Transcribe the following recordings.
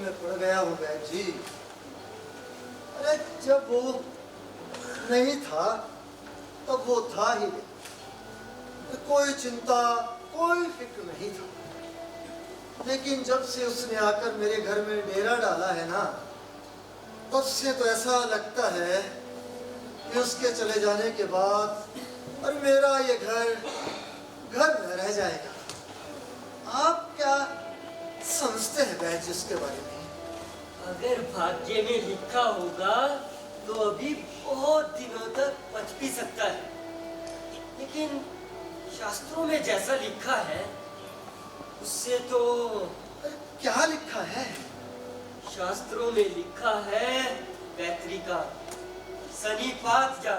में पड़ गया हूँ बहन जी। अरे जब वो नहीं था तब वो था ही नहीं, कोई चिंता कोई फिक्र नहीं था। लेकिन जब से उसने आकर मेरे घर में डेरा डाला है ना, तब से तो ऐसा लगता है कि उसके चले जाने के बाद और मेरा ये घर न रह जाएगा। आप क्या समझते हैं बहन जी उसके बारे में? अगर भाग्य में लिखा होगा तो अभी बहुत दिनों तक बच भी सकता है, लेकिन शास्त्रों में जैसा लिखा है उससे तो। क्या लिखा है? शास्त्रों में लिखा है पैतृका सनीपात जा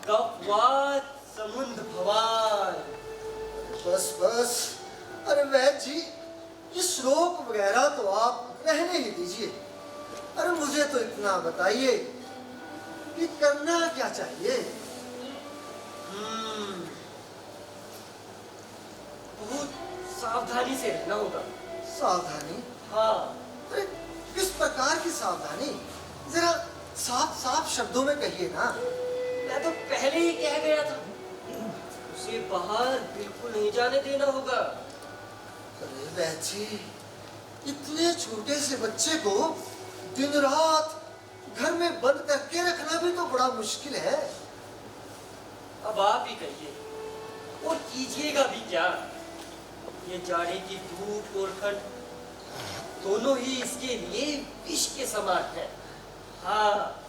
गपवात समुद्र भवान। बस बस, अरे वैद जी ये श्लोक वगैरह तो आप रहने ही दीजिए। अरे मुझे तो इतना बताइए कि करना क्या चाहिए? बहुत सावधानी से रहना होगा। सावधानी? हाँ। अरे किस प्रकार की सावधानी? जरा साफ साफ शब्दों में कहिए ना। मैं तो पहले ही कह गया था, उसे बाहर बिल्कुल नहीं जाने देना होगा। अरे वैद जी, इतने छोटे से बच्चे को दिन रात घर में बंद करके रखना भी तो बड़ा मुश्किल है। अब आप ही कहिए, और कीजिएगा भी क्या? ये जाड़े की धूप और ठंड दोनों ही इसके लिए विष के समान है। हाँ,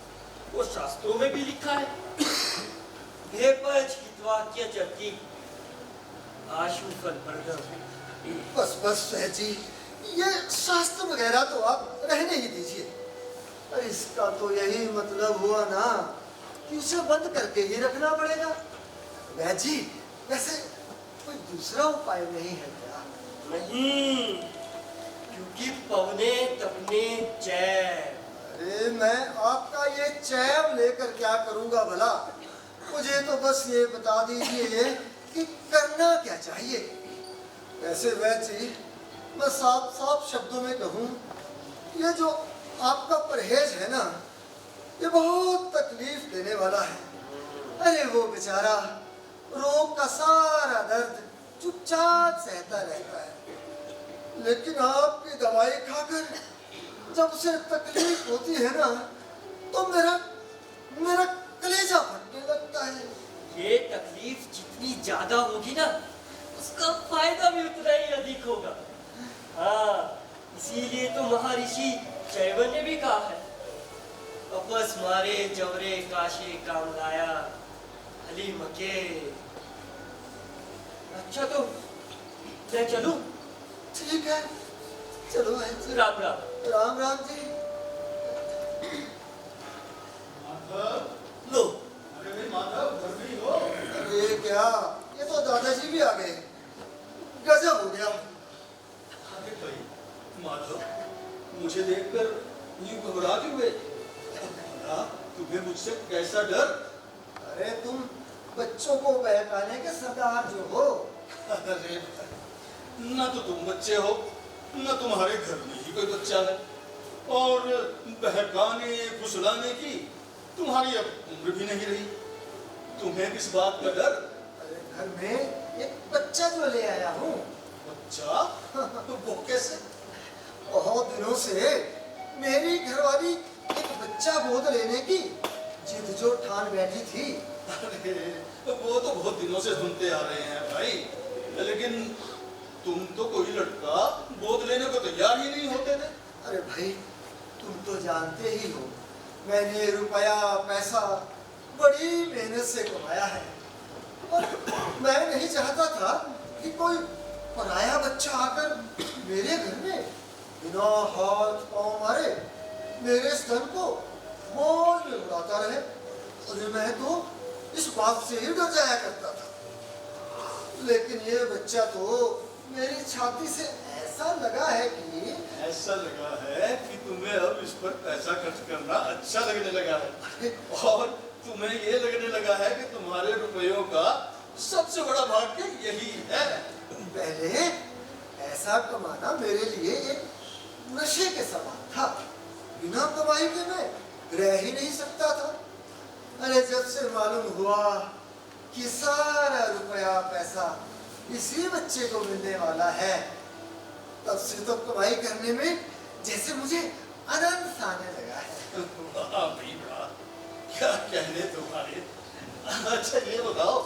वो शास्त्रों में भी लिखा है भेपच हितवाक्य चर्ची आशु फल वर्धम। बस बस वैद जी, ये शास्त्र वगैरह तो आप रहने ही दीजिए। अरे इसका तो यही मतलब हुआ ना कि उसे बंद करके ही रखना पड़ेगा। वैद जी, वैसे कोई दूसरा उपाय नहीं है क्या? नहीं, क्योंकि पवने तपने चैव। अरे मैं आपका ये चैव लेकर क्या करूंगा भला? मुझे तो बस ये बता दीजिए कि करना क्या चाहिए। वैसे वैद जी, मैं साफ साफ शब्दों में कहूँ, ये जो आपका परहेज है ना, ये बहुत तकलीफ देने वाला है। अरे वो बेचारा रोग का सारा दर्द चुपचाप सहता रहता है, लेकिन आपकी दवाई खाकर जब उसे तकलीफ होती है ना, तो मेरा कलेजा फटने लगता है। ये तकलीफ जितनी ज्यादा होगी ना, उसका फायदा भी उतना ही अधिक होगा। हाँ, इसीलिए तो महर्षि चैवन ने भी कहा है, अपस मारे जवरे काशे काम लाया हली मके। अच्छा तो मैं चलूं? ठीक है, चलो बहन जी। राम राम। राम राम जी। माधव, लो। अरे भाई माधव, घर में ही हो? अरे क्या, ये तो दादाजी भी आ गए। गजब हो गया। अरे भाई माधव, मुझे देखकर यूं घबरा क्यों गए? तुम्हें मुझसे कैसा डर? अरे तुम बच्चों को बहकाने के सरदार जो हो। अरे न तो तुम बच्चे हो, न तुम्हारे घर में ही कोई बच्चा है, और बहकाने फुसलाने की तुम्हारी अब उम्र भी नहीं रही। तुम्हें किस बात का डर? अरे घर में एक बच्चा जो ले आया हूँ। बच्चा? तो वो कैसे? बहुत दिनों से मेरी घरवाली एक बच्चा गोद लेने की जिद जो ठान बैठी थी। अरे वो तो बहुत दिनों से सुनते आ रहे हैं भाई, लेकिन तुम तो कोई लड़का गोद लेने को तैयार ही नहीं होते थे। अरे भाई, तुम तो जानते ही हो, मैंने रुपया पैसा बड़ी मेहनत से कमाया है, और मैं नहीं चाहता था कि कोई पराया बच्चा आकर मेरे घर में बिना हाथ पांव मारे मेरे स्तन को मौज में उड़ाता रहे। और मैं तो इस बात से ही डर जाया करता था, लेकिन ये बच्चा तो मेरी छाती से ऐसा लगा है कि ऐसा लगा है कि तुम्हें अब इस पर पैसा खर्च करना अच्छा लगने लगा है, और तुम्हें ये लगने लगा है कि तुम्हारे रुपयों का सबसे बड़ा भाग्य यही है। पहले ऐसा कमाना मेरे लिए एक नशे के समान था। बिना कमाई के मैं रह ही नहीं सकता था। अरे जब से मालूम हुआ कि सारा रुपया पैसा इसी बच्चे को मिलने वाला है, तब से तो कमाई करने में जैसे मुझे आनंद आने लगा है। वाह भाई वाह, क्या कहने तुम्हारे। अच्छा ये बताओ,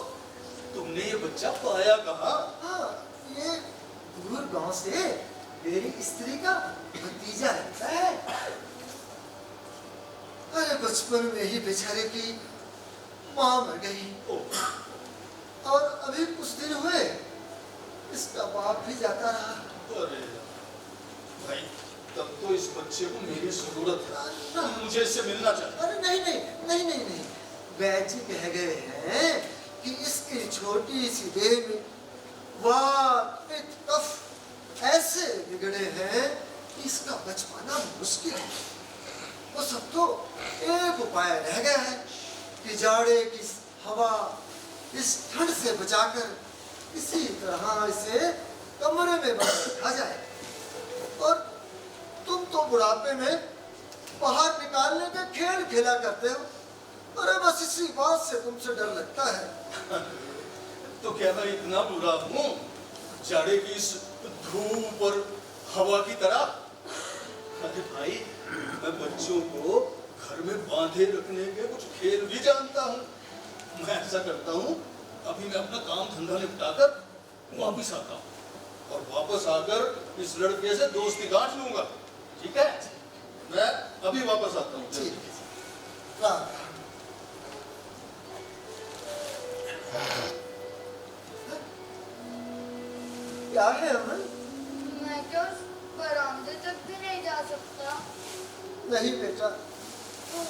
तुमने ये बच्चा पाया कहाँ? हाँ, ये दूर गांव से मेरी स्त्री का भतीजा लगता है। अरे बचपन में ही बेचारे की माँ मर गई और अभी कुछ दिन हुए इसका बाप भी जाता रहा। अरे भाई, तब तो इस बच्चे को मेरी जरूरत है, मुझे इससे मिलना चाहिए। अरे नहीं नहीं नहीं नहीं नहीं, वैद्य जी कह गए हैं कि इसकी छोटी सी देह में वात पित्त कफ ऐसे बिगड़े हैं कि इसका बच पाना मुश्किल है। वो सब तो एक उपाय रह गया है कि जाड़े की हवा इस ठंड से बचाकर इसी तरह इसे कमरे में बंद रखा जाए। और तुम तो बुढ़ापे में बाहर निकालने के खेल खेला करते हो। अरे बस इसी बात से तुमसे डर लगता है। तो क्या मैं इतना बुरा हूँ, जाड़े की इस धूप और हवा की तरह? अरे भाई, मैं बच्चों को घर में बांधे रखने के कुछ खेल भी जानता हूँ। मैं ऐसा करता हूँ, अभी मैं अपना काम धंधा निपटाकर वापिस आता हूँ और वापस आकर इस लड़के से दोस्ती गांठ लूंगा। ठीक है, मैं अभी वापस आता हूँ। ठीक है। राम राम। क्या है अमन? मैं क्या उस बरामदे तक भी नहीं जा सकता? नहीं बेटा, वो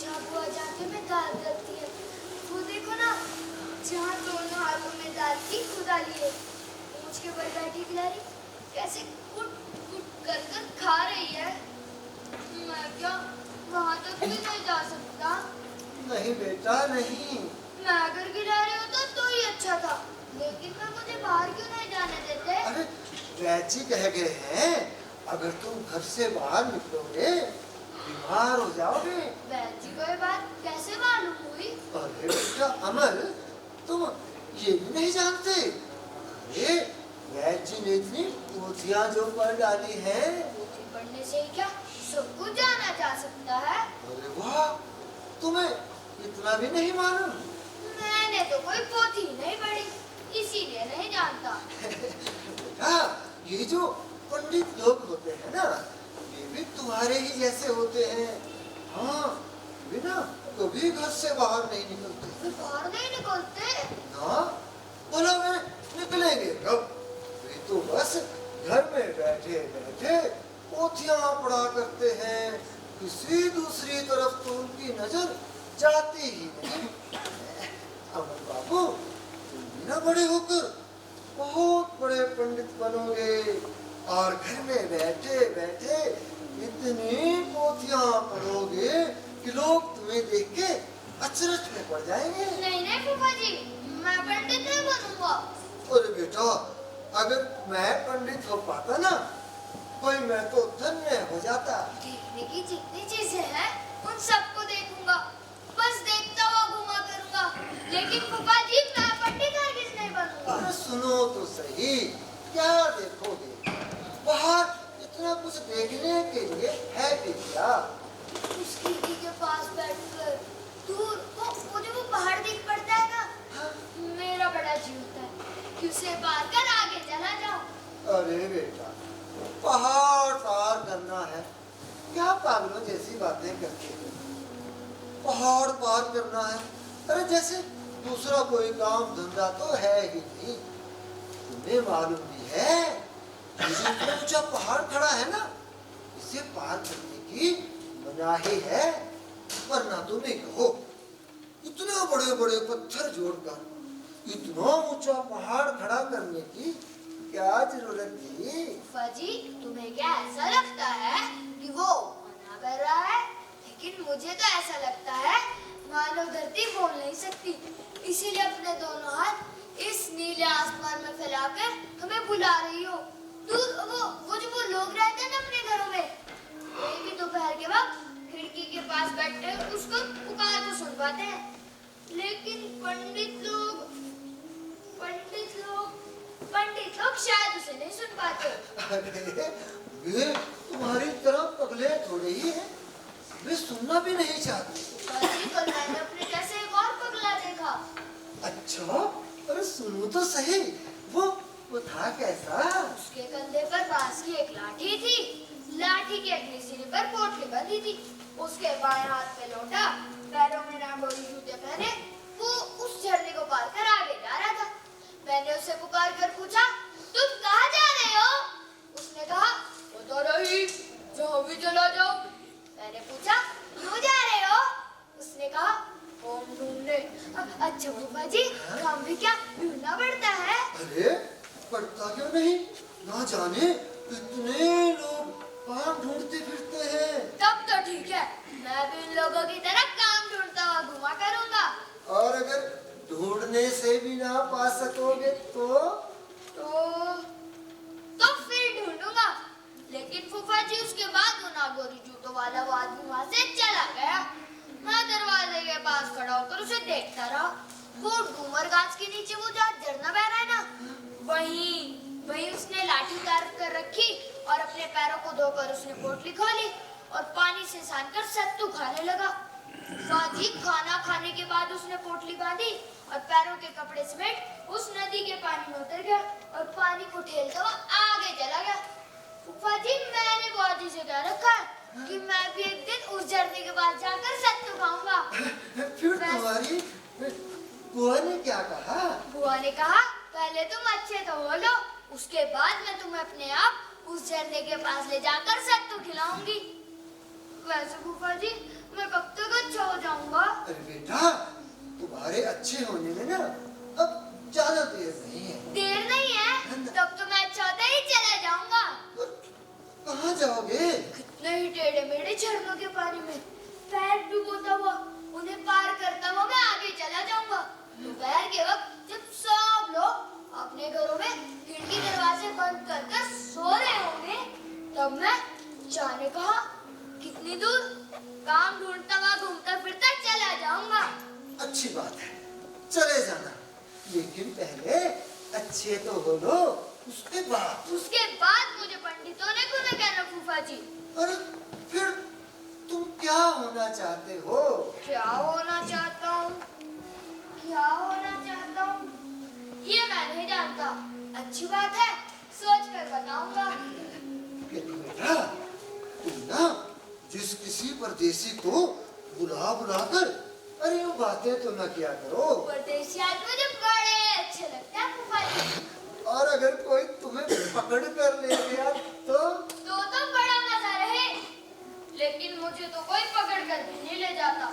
जहाँ बुआ जाके में दाल रखती है, वो देखो ना, जहाँ दोनों हाथों में दाल की खुदा लिए पूंछ के बल बैठी खिलाड़ी कैसे कुट कुट कर कर खा रही है। मैं क्या वहाँ तक भी नहीं जा सकता? नहीं बेटा नहीं। मैं अगर गिरा रही होता तो ही अच्छा था, लेकिन मैं मुझे बाहर क्यों नहीं जाने देते? अरे वैद्य जी कह गए हैं अगर तुम घर से बाहर निकलोगे बीमार हो जाओगे। वैद्य जी को ये बात कैसे मालूम हुई? अरे बेटा अमल, तुम ये भी नहीं जानते? अरे वैद्य जी ने इतनी पोथियां जो पढ़ डाली है। पोथी पढ़ने से ही क्या सब कुछ जाना जा सकता है? अरे वाह, तुम्हें इतना भी नहीं मालूम? मैंने तो कोई पोथी नहीं पढ़ी, इसीलिए नहीं जानता। बेटा, ये जो पंडित लोग होते हैं ना, ये भी तुम्हारे ही जैसे होते हैं। हाँ, बिना कभी घर से बाहर नहीं निकलते। वे बाहर नहीं निकलते? ना, भला वे निकलेंगे कब? वे तो बस घर में बैठे बैठे पोथियां पढ़ा करते हैं। किसी दूसरी तरफ तो उनकी नजर जाती ही नहीं। अमर बाबू, तुम भी ना बड़े होकर बहुत बड़े पंडित बनोगे और घर में बैठे बैठे इतनी पोथियां पढ़ोगे कि लोग तुम्हें देख के अचरज में पड़ जाएंगे। नहीं नहीं फूफा जी, मैं पंडित नहीं बनूंगा। अरे बेटा, अगर मैं पंडित हो पाता ना, कोई मैं तो धन्य हो जाता। देखने की जितनी चीजें हैं उन सबको देखूंगा, बस देखता हुआ घुमा करूंगा, लेकिन फूफा जी मैं पंडित हरगिज नहीं बनूंगा। अरे सुनो तो सही, क्या देखोगे? बाहर इतना कुछ देखने के लिए है भी क्या? उस खिड़की के पास बैठकर दूर वो जो वो पहाड़ दिख पड़ता है ना, हाँ? मेरा बड़ा जी होता है कि उसे पार कर आगे चला जाऊं। अरे बेटा, पहाड़ पार करना है? क्या पागलों जैसी बातें करते हो? पहाड़ पार करना है? अरे जैसे दूसरा कोई काम धंधा तो है ही नहीं। तुम्हें मालूम भी है ये जो इतना ऊंचा पहाड़ खड़ा है ना, इसे पार करने की मनाही है। वरना तुम ही कहो, इतने बड़े बड़े पत्थर जोड़कर इतना ऊंचा पहाड़ खड़ा करने की क्या जरूरत थी? फूफा जी, तुम्हें क्या ऐसा लगता है कि वो मना कर रहा है? लेकिन मुझे तो ऐसा लगता है मानो धरती बोल नहीं सकती, इसीलिए अपने दोनों हाथ इस नीले आसमान में फैलाकर हमें बुला रही हो। वो जो वो लोग रहते हैं ना अपने घरों में, कोई भी दोपहर के वक्त खिड़की के पास बैठे उसको पुकार को सुन पाते हैं, लेकिन पंडित लोग शायद उसे नहीं सुन पाते। अरे वे तुम्हारी तरह पगले थोड़े ही हैं, वे सुनना भी नहीं चाहते। कल मैंने अपने जैसे एक और पगला देखा। अच्छा, अरे सुनो तो सही, वो था कैसा? उसके कंधे पर बांस की एक लाठी थी, लाठी के अगले सिरे पर पोटली बंधी थी, उसके बाएं हाथ में लोटा, पैरों में नागोरी जूते पहने वो उस झरने को पार कर आगे जा रहा था। मैंने उससे पुकार कर पूछा, तुम कहाँ जा रहे हो? उसने कहा, पता नहीं, जहाँ भी चला जाओ। मैंने पूछा, क्यों जा रहे हो? उसने कहा, काम ढूंढने। अच्छा फूफा जी, काम भी क्या ढूंढना पड़ता है? अरे पड़ता क्यों नहीं, ना जाने इतने लोग काम ढूंढते फिरते हैं। तब तो ठीक है, मैं भी इन लोगों की तरह काम ढूंढता हुआ घुमा करूंगा। और अगर ढूंढने से भी ना पा सकोगे तो फिर ढूंढूंगा। लेकिन फूफा जी उसके बाद वो नागोरी जूतों वाला वो आदमी वहां से चला गया। मैं दरवाजे के पास खड़ा होकर उसे देखता रहा। वो घूमर गाछ के नीचे वो जहाँ झरना बह रहा है ना, वहीं उसने लाठी उतार कर रखी और अपने पैरों को धोकर उसने पोटली खोली और पानी से सानकर सत्तू खाने लगा। फूफाजी खाना खाने के बाद उसने पोटली बांधी और पैरों के कपड़े समेत उस नदी के पानी में उतर गया और पानी को ठेलता हुआ आगे चला गया। फूफाजी, मैंने बुआजी से कह रखा है कि मैं भी एक दिन उस झरने के पास जाकर सत्तू खाऊंगा। फिर तुम्हारी बुआ ने क्या कहा? बुआ ने कहा, पहले तुम अच्छे तो हो लो, उसके बाद मैं तुम्हें अपने आप उस झरने के पास ले जाकर सत्तू खिलाऊंगी। वैसे फूफा जी, मैं कब तक अच्छा हो जाऊंगा? अरे बेटा, तुम्हारे अच्छे होने में ना अब ज्यादा देर नहीं है। देर नहीं है? तब तो मैं अच्छा होता ही चला जाऊंगा। कहाँ जाओगे? कितने ही टेढ़े मेढ़े झरनों के पानी में पैर डुबोता हुआ, उन्हें पार करता हुआ मैं आगे चला जाऊंगा। दोपहर के वक्त जब सब लोग अपने घरों में खिड़की दरवाजे बंद कर सो रहे होंगे, तब मैं जाने कहा कितनी दूर काम ढूंढता हुआ घूमता फिरता चला जाऊंगा। अच्छी बात है, चले जाना, लेकिन पहले अच्छे तो हो लो, उसके बाद मुझे पंडितों ने क्यों न कहना फूफा जी? अरे फिर तुम क्या होना चाहते हो? क्या होना चाहता हूँ? ये मैं नहीं जानता। अच्छी बात है, सोच कर बताऊंगा। बेटा, तुम ना जिस किसी परदेसी को बुला कर अरे वो बातें तो ना किया करो। परदेसी आदमी मुझे बड़े अच्छे लगते हैं फूफा जी। और अगर कोई तुम्हें पकड़ कर ले गया तो बड़ा मजा रहे, लेकिन मुझे तो कोई पकड़ कर भी नहीं ले जाता।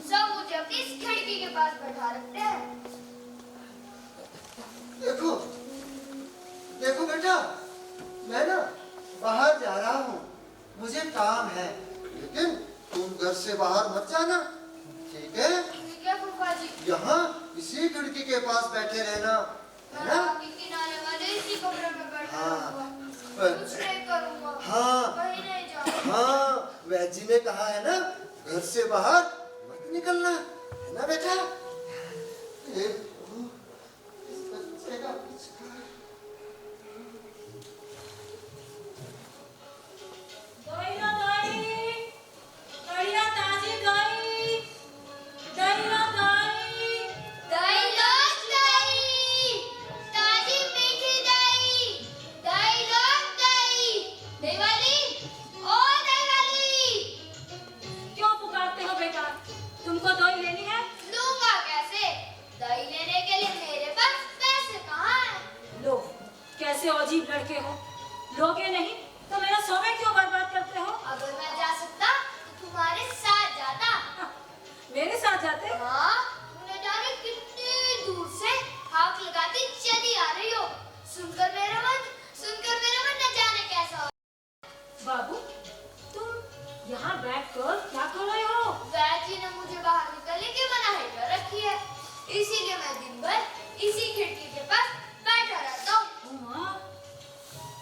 सब मुझे अपनी इस खिड़की के पास बैठा रखते हैं। देखो बेटा, मैं ना बाहर जा रहा हूँ, मुझे काम है, लेकिन तुम घर से बाहर मत जाना, ठीक है? ठीक है फूफा जी। यहाँ इसी खिड़की के पास बैठे रहना, है ना? मैं किनारे वाले इसी कमरे में बैठा हाँ। रहूंगा, कुछ नहीं करूंगा। हाँ। कहीं नहीं जाऊंगा। हाँ, वैद्य जी ने कहा है ना, घर से बाहर मत निकलना, है ना बेटा? इस बच्चे का पिचकार। तुमको दवाई लेनी है? लूंगा कैसे? दही लेने के लिए मेरे पास पैसे कहाँ हैं? लो, कैसे अजीब लड़के हो, लोगे नहीं तो मेरा समय क्यों बर्बाद करते हो? अगर मैं जा सकता तो तुम्हारे साथ जाता। मेरे साथ जाते? हाँ, तुमने जाने कितनी दूर से हाथ लगाती चली आ रही हो। सुनकर मेरा मन न जाने कैसा हो। बाबू, तुम यहाँ बैठकर क्या कर रहे हो? वैद्य जी ने मुझे बाहर निकलने की मनाही कर रखी है, इसीलिए मैं दिन भर इसी खिड़की के पास बैठा रहता हूँ। माँ,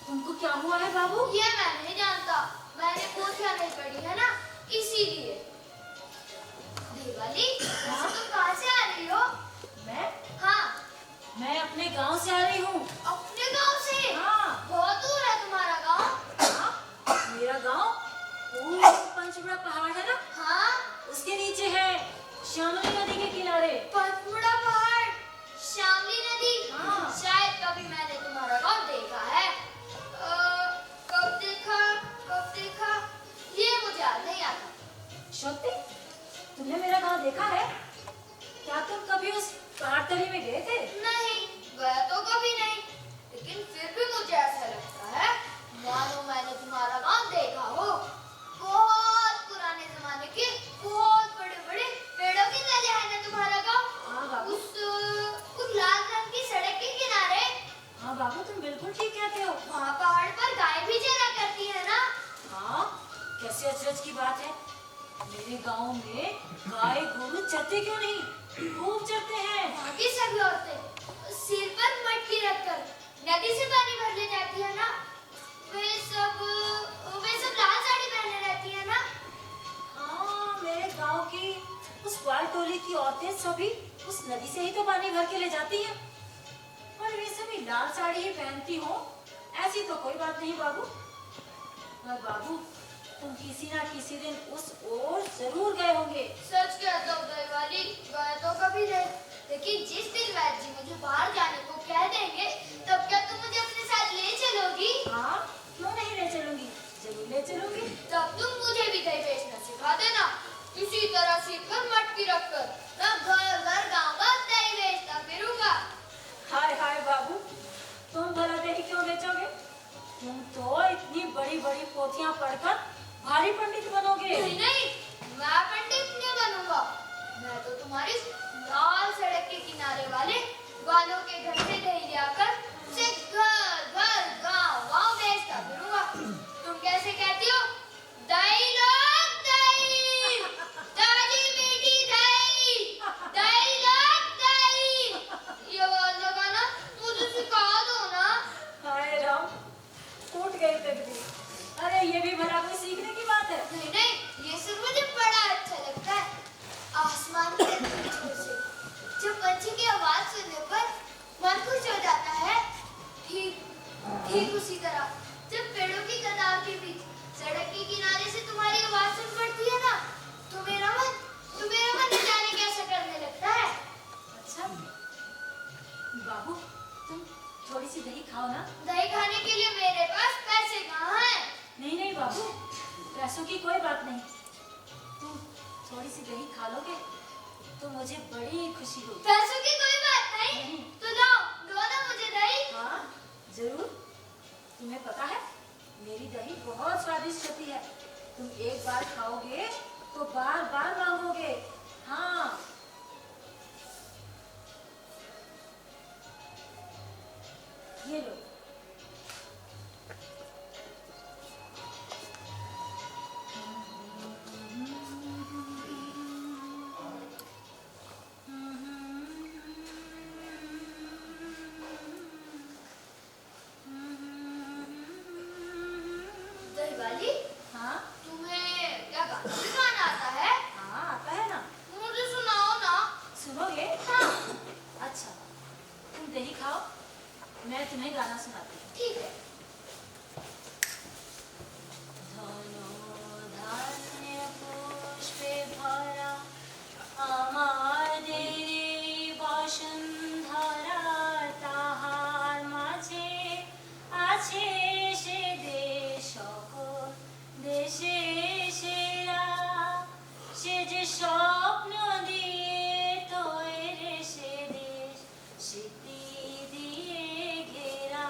तुमको क्या हुआ है बाबू? ये मैं नहीं जानता, मैंने पोथियां नहीं पढ़ी है ना, इसीलिए। देवाली, वैसे तुम कहाँ से आ रही हो? मैं हाँ, मैं अपने गांव से आ रही हूँ। अपने गांव से? हाँ। बहुत दूर है तुम्हारा गांव? हाँ, मेरा गांव वो पंचमुड़ा पहाड़ है ना, हाँ, उसके नीचे है, श्यामली नदी के किनारे। पचमुड़ा पहाड़, श्यामली नदी। हाँ। शायद कभी मैंने तुम्हारा गांव देखा है। कब देखा, कब देखा, ये मुझे याद नहीं आता। श्रुति, तुमने मेरा गांव देखा है? क्या तुम कभी उस पहाड़ तली में गए थे? नहीं, गया तो कभी नहीं, लेकिन फिर भी मुझे ऐसा लगता है मानो मैंने तुम्हारा गांव देखा हो। बहुत पुराने जमाने के बहुत बड़े बड़े पेड़ों की तले है ना तुम्हारा गांव? हाँ बाबू। उस लाल रंग की सड़क के किनारे। हाँ बाबू, तुम बिल्कुल ठीक कहते हो। वहाँ पहाड़ पर गाय भी चरा करती है ना? हाँ, कैसे अचरज की बात है। मेरे गांव में गाय गोरू चरते क्यों नहीं, खूब चरते हैं। वहाँ की सभी औरतें सिर पर मटकी रखकर नदी से पानी भर ले जाती है ना? वे सब लाल साड़ी पहने रहती है ना? हाँ, मेरे गांव की उस ग्वाल टोली की औरतें सभी उस नदी से ही तो पानी भर के ले जाती हैं। और वे सभी लाल साड़ी ही पहनती हो, ऐसी तो कोई बात नहीं बाबू। और बाबू, तुम किसी ना किसी दिन उस ओर जरूर गए होंगे। सच कहता हूँ दीवाली, गए तो कभी नहीं, लेकिन जिस दिन वैद्य जी मुझे बाहर जाने को कह देंगे, तब क्या तुम मुझे अपने साथ ले चलोगी? हाँ, क्यों नहीं ले चलूंगी, जरूर ले चलूंगी। तब तुम मुझे भी दही बेचना सिखा देना, इसी तरह सीख कर मटकी रखकर मैं घर घर गाँव दही बेचता फिरूंगा। हाय हाय बाबू, तुम भला दही क्यों बेचोगे? तुम तो इतनी बड़ी बड़ी पोथियां पढ़कर भारी पंडित बनोगे। नहीं नहीं, मैं पंडित नहीं बनूंगा, मैं तो तुम्हारी लाल सड़क के किनारे वाले वालों के घर से दही लाकर उसे घर घर गांव गांव बेचता फिरूंगा। तुम कैसे कहती हो? दही लो दही, ताजी मीठी दही, दही लो दही। ये वाला गाना मुझे सिखा दो ना। हाय राम, टूट गई तकदीर। अरे ये भी भला कोई सीखने की बात है? नहीं नहीं, ये सुन मुझे बड़ा अच्छा लगता है। आसमान के पीछे से जब पंछी की आवाज सुनने पर मन खुश हो जाता है, ठीक ठीक उसी तरह जब पेड़ों की कतार के बीच सड़क के किनारे से तुम्हारी आवाज सुन पड़ती है ना, तो मेरा मन न जाने कैसा करने लगता है। अच्छा बाबू, तुम थोड़ी सी दही खाओ ना। दही खाने के लिए मेरे पास पैसे कहाँ हैं? नहीं नहीं बाबू, पैसों की कोई बात नहीं। तुम थोड़ी सी दही खा लोगे तो मुझे बड़ी खुशी होगी। पैसों की कोई बात नहीं, नहीं। तो लाओ दो ना मुझे दही। हाँ जरूर, तुम्हें पता है मेरी दही बहुत स्वादिष्ट होती है। तुम एक बार खाओगे तो बार बार मांगोगे। हाँ, ये लो। दहीवाली, हाँ तुम्हें क्या गाना भी गाना आता है? हाँ, आता है ना। मुझे सुनाओ ना। सुनोगे? हाँ, अच्छा, तुम दही खाओ, मैं तुम्हें गाना सुनाती हूँ। ठीक है। ধনো ধান্যে পুষ্পে ভরা আমাদের বসুন্ধরা, তাহার মাঝে আছে সে দেশ সকল দেশে সেরা, সে যে স্বপ্ন দিয়ে তৈরি সে দেশ স্মৃতি দিয়ে ঘেরা।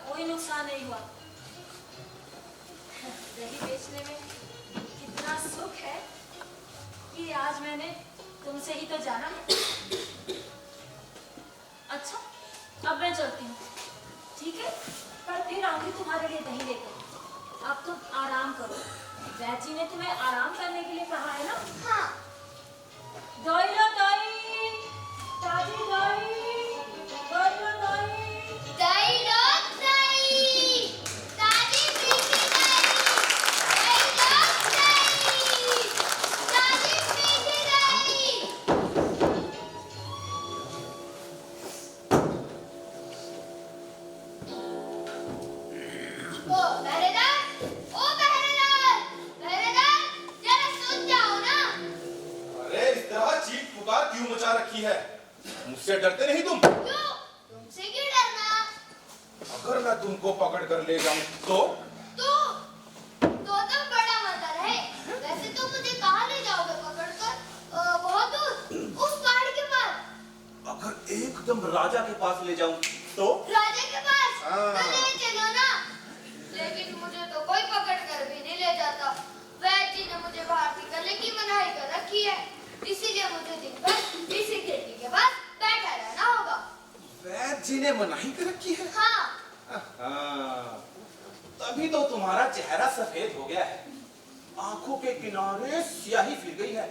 कोई नुकसान नहीं हुआ। दही बेचने में कितना सुख है कि आज मैंने तुमसे ही तो जाना। अच्छा, अब मैं चलती हूँ, ठीक है? पर फिर आऊंगी तुम्हारे लिए दही लेकर। अब तुम आराम करो, वैद्य जी ने तुम्हें आराम करने के लिए कहा है ना? हाँ। दही लो दही, ताजी दही, दही लो दही। दही लो दही, ताजी मीठी दही। दही लो दही, ताजी मीठी दही। ओ पहरेदार, पहरेदार, जरा सुन जाओ ना। अरे इस तरह चीख पुकार क्यों मचा रखी है? मुझसे डरते नहीं तुम? क्यों? तुमसे क्यों डरना? अगर मैं तुमको पकड़ कर ले जाऊं तो? तो बड़ा मजा रहे। वैसे तो मुझे कहाँ ले जाओगे पकड़कर? बहुत दूर, उस पहाड़ के पास। अगर एकदम राजा के पास ले जाऊं तो? राजा के पास? हाँ। तो ले चलो ना। लेकिन मुझे तो कोई पकड़ कर भी नहीं ले जाता। वैद्य जी ने मुझे बाहर निकलने की मनाही कर रखी है, इसीलिए मुझे दिन भर इसी खिड़की के पास बैठा रहना होगा। वैद्य जी ने मनाही कर रखी है? हाँ। हाँ, तभी तो तुम्हारा चेहरा सफेद हो गया है, आंखों के किनारे स्याही फिर गई है।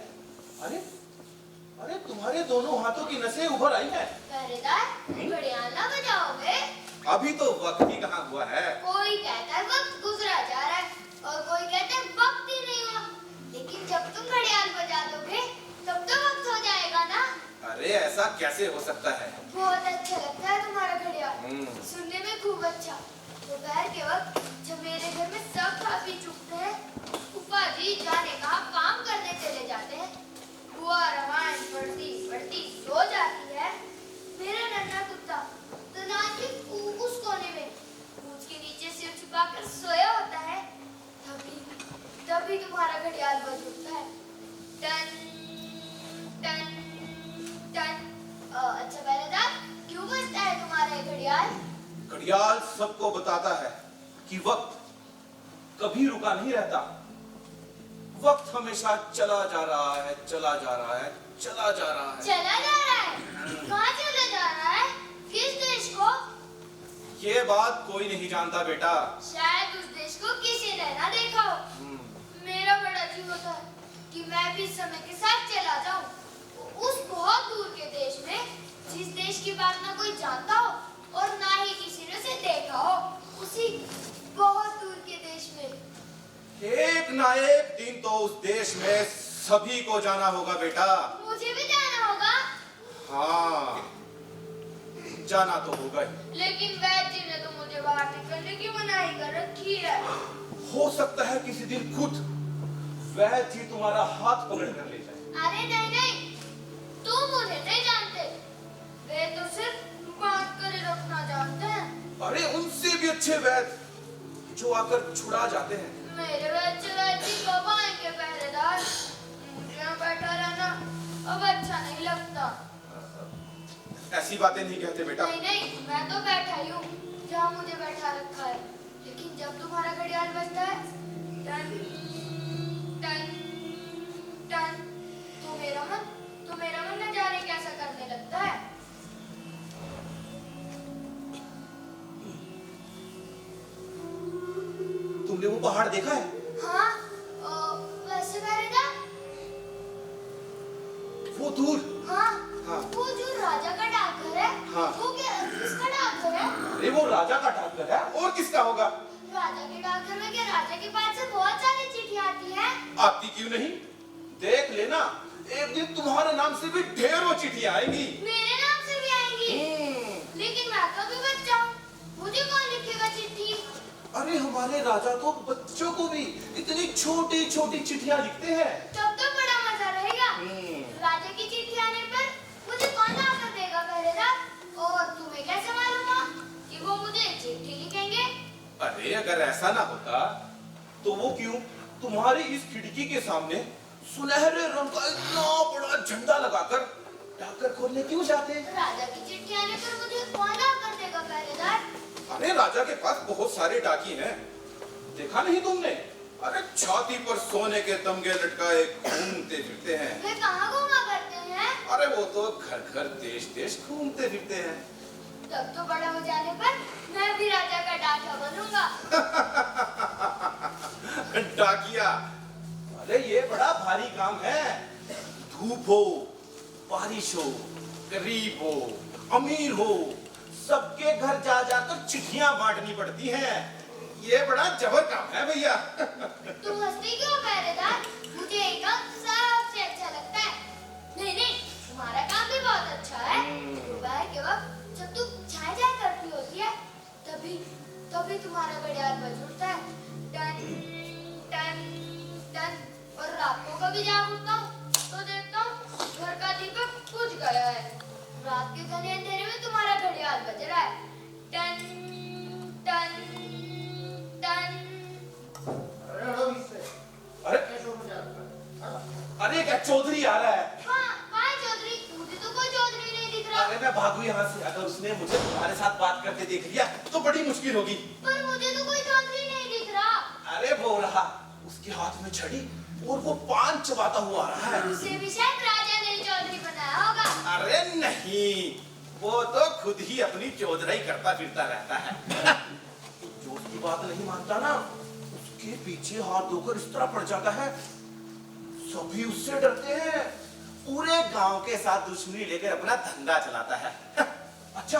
अरे अरे तुम्हारे दोनों हाथों की नसें उभर आई हैं। पहरेदार, घड़ियाल ना बजाओगे? अभी तो वक्त ही कहाँ हुआ है। कोई कहता है वक्त गुजरा जा रहा है और कोई कहता है वक्त ही नहीं हुआ। लेकिन जब तुम घड़ियाल बजा दोगे तब तो वक्त हो जाएगा ना। अरे ऐसा कैसे हो सकता है? बहुत अच्छा लगता है तुम्हारा घड़ियाल, हम्म। सुनने में खूब अच्छा। दोपहर के वक्त जब मेरे घर में सब खा पी चुकते हैं, फूफा जी जाने कहाँ काम करने चले जाते हैं, बुआ रामायण पढ़ती पढ़ती सो जाती है, मेरा नन्हा कुत्ता दलान के उस कोने में पूंछ के नीचे सिर छुपाकर सोया होता है, तभी तुम्हारा घड़ियाल बज उठता है, टन टन टन। अच्छा पहरेदार, क्यों बजता है तुम्हारा ये घड़ियाल? घड़ियाल सबको बताता है कि वक्त कभी रुका नहीं रहता। वक्त हमेशा चला जा रहा है, चला जा रहा है, चला जा रहा है। चला जा रहा है? कहाँ चला जा रहा है? किस देश को? ये बात कोई नहीं जानता बेटा। शायद उस देश को किसी ने ना देखा हो। मेरा बड़ा जी होता है कि मैं भी समय के साथ चला जाऊं उस बहुत दूर के देश में, जिस देश की बात ना कोई जानता हो और ना ही किसी ने उसे देखा हो, उसी बहुत दूर के देश में। एक ना एक दिन तो उस देश में सभी को जाना होगा बेटा। मुझे भी जाना होगा। हाँ, जाना तो होगा ही। लेकिन वैद्य जी ने तो मुझे बाहर निकलने की मनाही कर रखी है। हो सकता है किसी दिन खुद वैद्य जी तुम्हारा हाथ पकड़ कर ले जाए। अरे नहीं नहीं, तुम मुझे नहीं जानते, वे तो सिर्फ बात करे रखना जानते हैं। अरे उनसे भी अच्छे वैद्य जो आकर छुड़ा जाते हैं। मेरे बच्चे वैद्य कब आएंगे पहरेदार? मुझे यहाँ बैठा रहना अब अच्छा नहीं लगता। ऐसी बातें नहीं कहते बेटा। नहीं नहीं, मैं तो बैठा ही हूँ जहाँ मुझे बैठा रखा है। लेकिन जब तुम्हारा घड़ियाल बजता है टन टन टन, तो मेरा मन न जाने कैसा करने लगता है। तुमने वो पहाड़ देखा है? हाँ, वैसे पहरेदार? वो दूर। हाँ, हाँ। वो जो राजा का डाकघर है, हाँ। वो किसका डाकघर है? अरे वो राजा का डाकघर है, और किसका होगा? राजा के डाकघर में क्या राजा के पास से बहुत सारी चिट्ठियां आती हैं? आती क्यों नहीं? देख लेना, एक दिन तुम्हारे नाम से भी ढेरों चिट्ठियां आएंगी। मेरे नाम से भी आएंगी। लेकिन मैं तो भी बच्चा हूँ, मुझे कौन लिखेगा चिट्ठी? अरे हमारे राजा तो बच्चों को भी इतनी छोटी छोटी चिट्ठियां लिखते हैं। तब तो बड़ा मजा रहेगा। राजा की चिट्ठी आने पर मुझे कौन लाकर देगा पहरेदार? और तुम्हें कैसे मालूम हुआ कि वो मुझे चिट्ठी लिखेंगे? अरे अगर ऐसा ना होता तो वो क्यों तुम्हारी इस खिड़की के सामने सुनहरे रंग का इतना बड़ा झंडा लगाकर डाकघर खोलने क्यों जाते? राजा की चिट्ठी आने पर मुझे कौन लाकर देगा पहरेदार? अरे अरे राजा के पास बहुत सारे डाकी हैं, देखा नहीं तुमने? अरे छाती पर सोने के तमगे लटकाए घूमते फिरते हैं। वे कहाँ घूमा करते हैं? अरे वो तो घर घर देश देश घूमते फिरते हैं। तब तो बड़ा हो जाने पर मैं भी राजा का डाका बनूंगा। डाकिया? अरे ये बड़ा भारी काम है। धूप हो, बारिश हो, गरीब हो, अमीर हो, सबके घर जा जाकर चिट्ठियां बांटनी पड़ती हैं। ये बड़ा जबर काम है भैया। तुम हंसते क्यों पहरेदार? मुझे एक काम सबसे अच्छा लगता है। नहीं नहीं, तुम्हारा काम भी बहुत अच्छा है। दोपहर के वक्त जब तुम चाय चाय करती होती है, तभी तभी तुम्हारा घड़ियाल बज उठता है, टन टन टन। और रात को कभी जाग उठता हूँ तो देखता हूँ घर का दीपक बुझ गया है। रात के घने अंधेरे में तुम्हारा घड़ियाल बज रहा है, टन टन टन। अरे अरे क्या चौधरी आ रहा है? हाँ चौधरी, मुझे तो कोई चौधरी नहीं दिख रहा। अरे मैं भागू यहाँ से। अगर उसने मुझे तुम्हारे साथ बात करते देख लिया तो बड़ी मुश्किल होगी। पर मुझे तो कोई चौधरी नहीं दिख रहा। अरे वो रहा, उसके हाथ में छड़ी और वो पान चबाता हुआ आ रहा है। उसे भी शायद राजा ने चौधरी बनाया होगा। अरे नहीं, वो तो खुद ही अपनी चौधराई करता फिरता रहता है। जो उसकी बात नहीं मानता ना, उसके पीछे हाथ धोकर इस तरह पड़ जाता है। सभी उससे डरते हैं। पूरे गांव के साथ दुश्मनी लेकर अपना धंधा चलाता है। अच्छा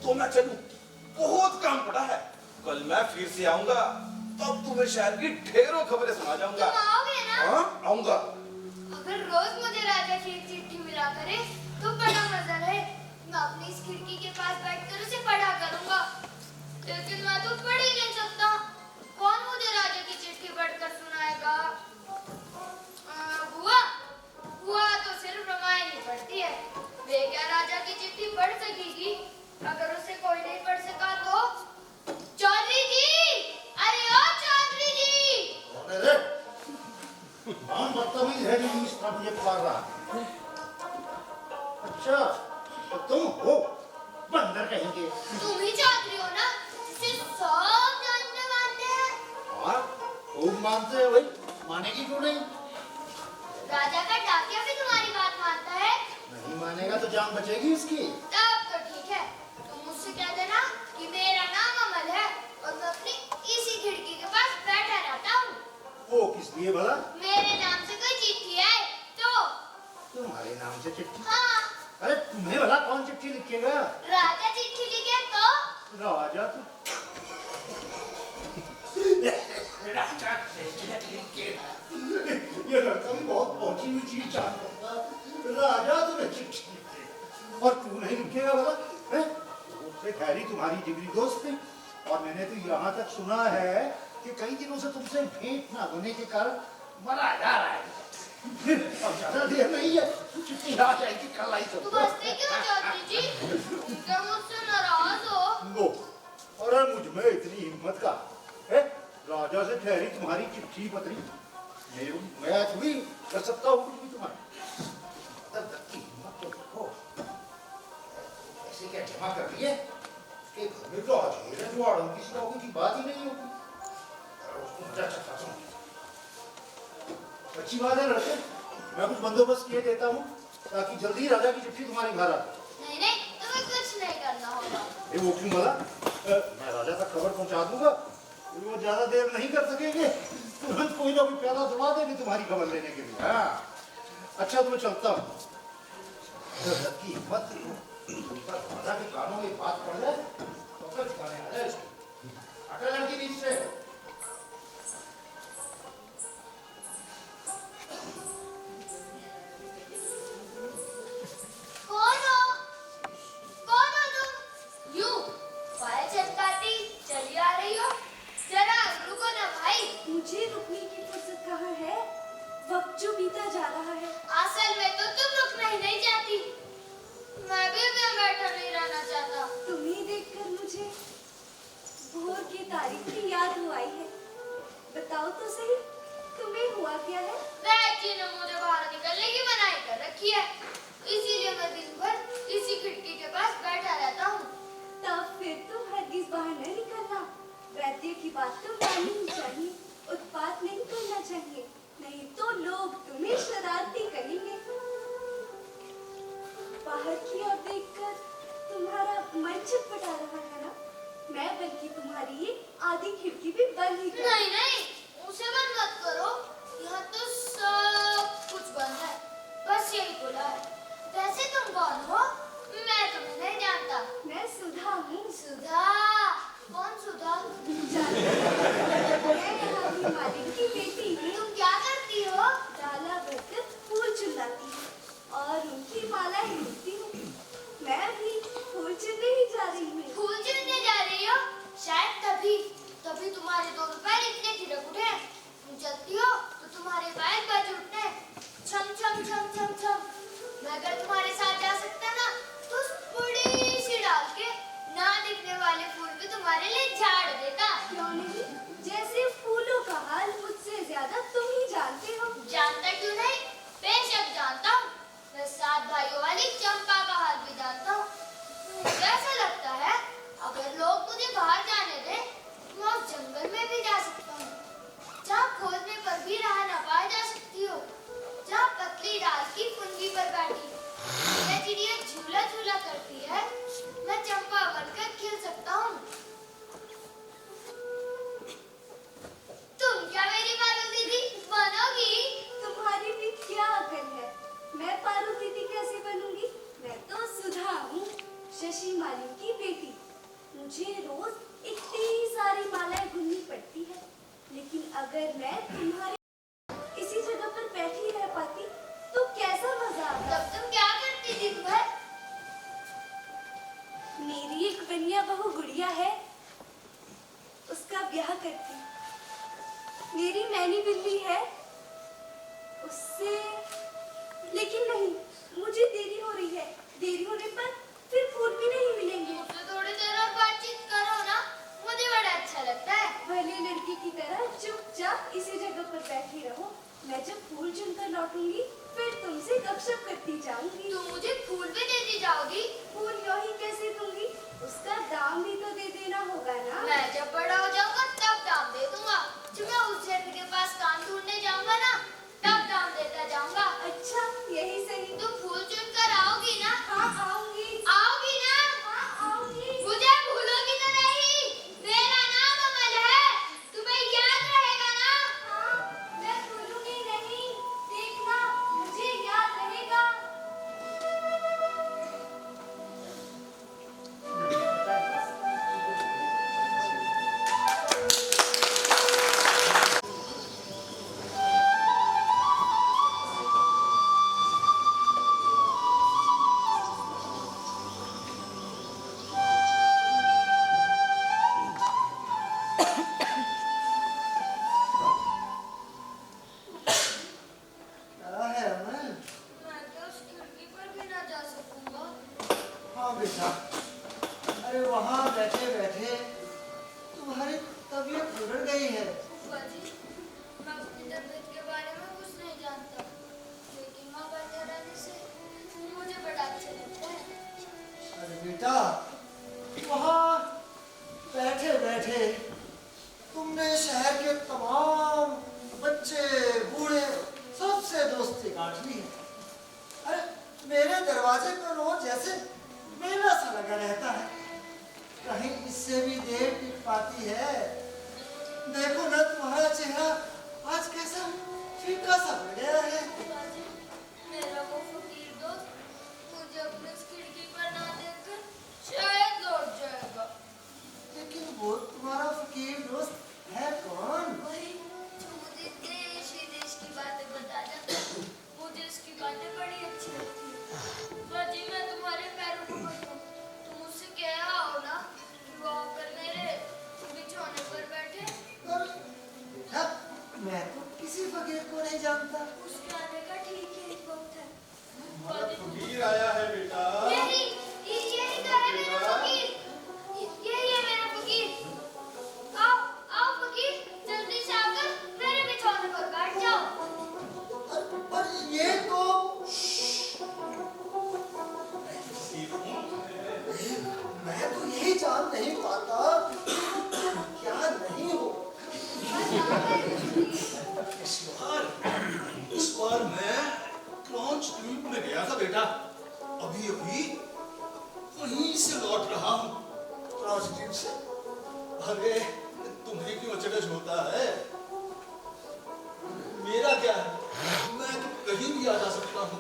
तो मैं चलूं, बहुत काम पड़ा है। कल मैं फिर से आऊंगा, तब तुम्हें शहर की ढेरों खबरें सुना जाऊंगा। तुम आओगे ना? हाँ आऊंगा। अगर रोज मुझे राजा की एक चिट्ठी मिला करे तो बड़ा मजा है। मैं अपनी इस खिड़की के पास बैठकर उसे पढ़ा करूंगा। लेकिन मैं तो पढ़ ही नहीं सकता। कौन मुझे राजा की चिट्ठी पढ़कर सुनाएगा? बुआ बुआ तो सिर्फ रामायण ही पढ़ती है। वे क्या राजा की चिट्ठी पढ़ सकेगी? अगर उसे कोई नहीं पढ़ सका तो चौधरी जी, अरे ओ चौधरी जी। अरे कौन बदतमीज है जो इस तरफ ये पुकार रहा? अच्छा तो तुम हो बंदर कहेंगे। तुम ही चौधरी हो ना, जिसे सब जानते मानते हैं। और खूब मानते हैं भाई, मानेगी क्यों नहीं? राजा का डाकिया भी तुम्हारी बात मानता है। नहीं मानेगा तो जान बचेगी इसकी। तब तो ठीक है, तुम मुझसे कह देना कि मेरा नाम अमल है और मैं अपनी इसी खिड़की के पास बैठा रहता हूँ। वो किस लिए भला? मेरे नाम से कोई चिट्ठी आए तो। तुम्हारे नाम से चिट्ठी? हाँ, अरे तुम्हें भला कौन चिट्ठी लिखेगा? राजा चिट्ठी लिखे तो। राजा तो ये लड़का भी बहुत पहुंची हुई चीज जानता है। राजा तुम्हें चिट्ठी लिखे और तू नहीं लिखेगा भला? हैं? उससे खैरी तुम्हारी जिगरी दोस्त थी और मैंने तो यहाँ तक सुना है कि कई दिनों से तुमसे भेंट ना होने के कारण मरा जा रहा है। अब ज्यादा देर नहीं है, चिट्ठी आ जाएगी कल आई तुम हंसते क्यों चौधरी जी? क्या मुझसे नाराज हो? लो, अरे मुझ में इतनी हिम्मत का है? राजा से ठहरी तुम्हारी चिट्ठी पत्री मैं थोड़ी कर सकता हूँ कुछ भी तुम्हारी। तब तक की हिम्मत तो देखो, ऐसे क्या जमा कर रही है कि घर में तो आज ही रजवाड़ों की सिरोगी की बात ही नहीं होती। अरे उसको मजा चखा सुन। अच्छी बात है लड़के, मैं कुछ बंदोबस्त किए देता हूँ ताकि जल्दी राजा की चिट्ठी तुम्हारे घर आ जाए। नहीं नहीं, तुम्हें कुछ नहीं करना होगा। ये वो क्यों भला? मैं राजा तक खबर पहुंचा दूंगा, वो ज्यादा देर नहीं कर सकेंगे, तुरंत कोई ना कोई प्याला दौड़ा देंगे तुम्हारी खबर लेने के लिए। हाँ अच्छा तो मैं चलता हूँ। की हिम्मत राजा के कानों में बात पड़ जाए तो फिर ठिकाने आ जाए इसको। हटा लड़की बीच से। कौन हो? कौन हो तुम? यूं फाइल चटकाती चली आ रही हो? जरा रुको ना भाई। मुझे रुकने की फुर्सत कहाँ है? वक्त जो बीता जा रहा है। असल में तो तुम रुकना ही नहीं चाहती। मैं भी यहाँ बैठा नहीं रहना चाहता। तुम्हें देखकर मुझे भोर की तारीख की याद हो आई है। बताओ तो सही, तुम्हें हुआ क्या है? वैद जी ने मुझे बाहर निकलने की मनाही कर रखी है, इसीलिए मैं दिन भर इसी खिड़की के पास बैठा रहता हूँ। तब फिर तुम हरगिज बाहर न निकल कि तुम्हारी ये आधी खिड़की भी बंद ही कर। नहीं नहीं, उसे बंद मत करो। यहाँ तो सब कुछ बंद है, बस यही खुला है। वैसे तुम कौन हो? मैं तुम्हें नहीं जानता। मैं सुधा हूँ। सुधा? कौन सुधा? जानती हो? मैं यहाँ की मालिक की बेटी हूँ। तुम क्या करती हो? डाला भरकर फूल चुनाती हूँ और उनकी मालाएं लूटती हूँ। मैं भी फूल चुनने ही जा रही हूँ। फूल चुनने जा रही हो? शायद तभी तुम्हारे दोनों पैर इतने थिरक उठे। तुम चलती हो तो तुम्हारे पैर बज उठने, छम छम छम छम छम। मैं अगर तुम्हारे साथ जा सकता ना, तो उस बड़ी सी डाल के ना दिखने वाले फूल भी तुम्हारे लिए झाड़ देता। क्यों नहीं? जैसे फूलों का हाल मुझसे ज्यादा तुम ही जानते हो। जानता क्यों नहीं? बेशक जानता हूँ। मैं 7 भाइयों वाली चंपा का हाल भी जानता हूँ। मुझे ऐसा लगता है अगर लोग मुझे बाहर जाने दें, तो मैं उस जंगल में भी जा सकता हूँ, जहाँ खोजने पर भी राह न पाई जा सकती हो, जहाँ पतली डाल की फुनगी पर बैठी यह चिड़िया झूला झूला करती है। मैं चंपा बनकर खिल सकता हूँ। तुम क्या मेरी पारुल दीदी बनोगी? तुम्हारी भी क्या अकल है? मैं पारुल दीदी कैसे बनूंगी? मैं तो सुधा हूँ, शशि मालिक की बेटी। मुझे रोज इतनी सारी मालाएं बुननी पड़ती है, लेकिन अगर मैं तुम्हारे इसी जगह पर बैठी रह पाती तो कैसा मजा आता। तब तुम क्या करती दिन भर? मेरी एक बनिया बहू गुड़िया है, उसका ब्याह करती। मेरी मैनी बिल्ली है, उससे। लेकिन नहीं, मुझे देरी हो रही है। देरी होने पर फिर फूल भी नहीं मिलेंगे। मुझसे थोड़ी देर और बातचीत करो ना, मुझे बड़ा अच्छा लगता है। भले लड़की की तरह चुपचाप इसी जगह पर बैठी रहो। मैं जब फूल चुनकर लौटूंगी, फिर तुमसे गपशप करती जाऊंगी। तुम मुझे फूल भी देती जाओगी? फूल यूं ही कैसे दूंगी? उसका दाम भी तो दे देना होगा ना। मैं जब बड़ा हो जाऊंगा तब दाम दे दूंगा। जब मैं उस जैन के पास काम ढूंढने जाऊंगा ना, तब दाम देता जाऊंगा। अच्छा, यही सही। तुम फूल चुनकर आओगी ना? हाँ, आऊंगी। आओगी ना? हाँ, आऊंगी। मुझे भूलोगी तो नहीं? मेरा नाम अमल है, तुम्हें याद रहेगा ना? हाँ, मैं भूलूंगी नहीं। देखना, मुझे याद रहेगा। क्या है अमल? मैं तो उस खिड़की पर भी ना जा सकूंगा। हाँ बेटा, अरे वहाँ बैठे बैठे तुम्हारी तबीयत बिगड़ गई है। फूफा जी, मैं अपनी तबीयत के बारे में कुछ नहीं जानता, लेकिन वहाँ बैठे रहने से मुझे बड़ा अच्छा लगता है। अरे बेटा, वहाँ बैठे बैठे तुमने शहर के तमाम बच्चे बूढ़े सबसे दोस्ती काट ली है। अरे मेरे दरवाजे पर रोज जैसे मेला सा लगा रहता है, कहीं इससे भी देर टिक पाती है। देखो ना तुम्हारा चेहरा आज कैसा फीका सा हो गया है। फूफा जी, मेरा वो फकीर दोस्त मुझे अपनी इस खिड़की पर ना देखकर शायद लौट जाएगा। लेकिन वो तुम्हारा फकीर दोस्त है कौन? वही जो मुझे देश विदेश की बातें बता जाता है। मुझे उसकी बातें बड़ी अच्छी लगती है। फूफा जी, मैं तुम्हारे पैरों को पकड़ूं, तुम उससे कह आओ ना कि वो आकर मेरे बिछौने पर बैठे। अरे बेटा, मैं तो किसी फकीर को नहीं जानता। उसके आने का ठीक यही वक्त है। हमारा फकीर आया है बेटा। यही तो है मेरा फकीर। यही है मेरा फकीर। आओ आओ फकीर, जल्दी से आकर मेरे बिछौने पर बैठ जाओ। पर ये तो मैं तो यही जान नहीं पाता कि तुम क्या नहीं हो। इस बार मैं लॉन्च द्वीप में गया था बेटा। अभी अभी वहीं से लौट रहा हूँ। राजदीप से अरे तुम्हें क्यों अचरज होता है? मेरा क्या है, मैं तो कहीं भी आ जा सकता हूँ।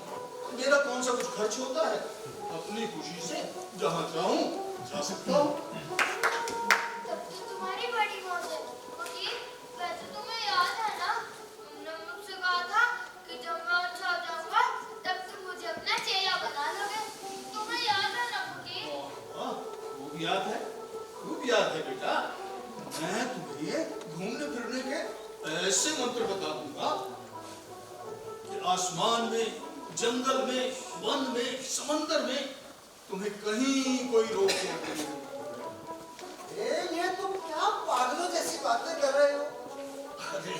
मेरा कौन सा कुछ खर्च होता है? अपनी खुशी से जहाँ चाहूँ जा सकता हूँ। तब तो तुम्हारी बड़ी मौज है फकीर। वैसे तुम्हें याद है ना, तुमने मुझसे कहा था कि जब मैं अच्छा हो जाऊंगा तब तुम मुझे अपना चेला बना लोगे। तुम्हें याद है ना फकीर? हाँ, खूब याद है, खूब याद है बेटा। मैं तुम्हें घूमने फिरने के ऐसे मंत्र बता दूंगा कि आसमान में, जंगल में, वन में, समंदर में तुम्हें कहीं कोई रोक टोक नहीं। ये तुम क्या पागलों जैसी बातें कर रहे हो? अरे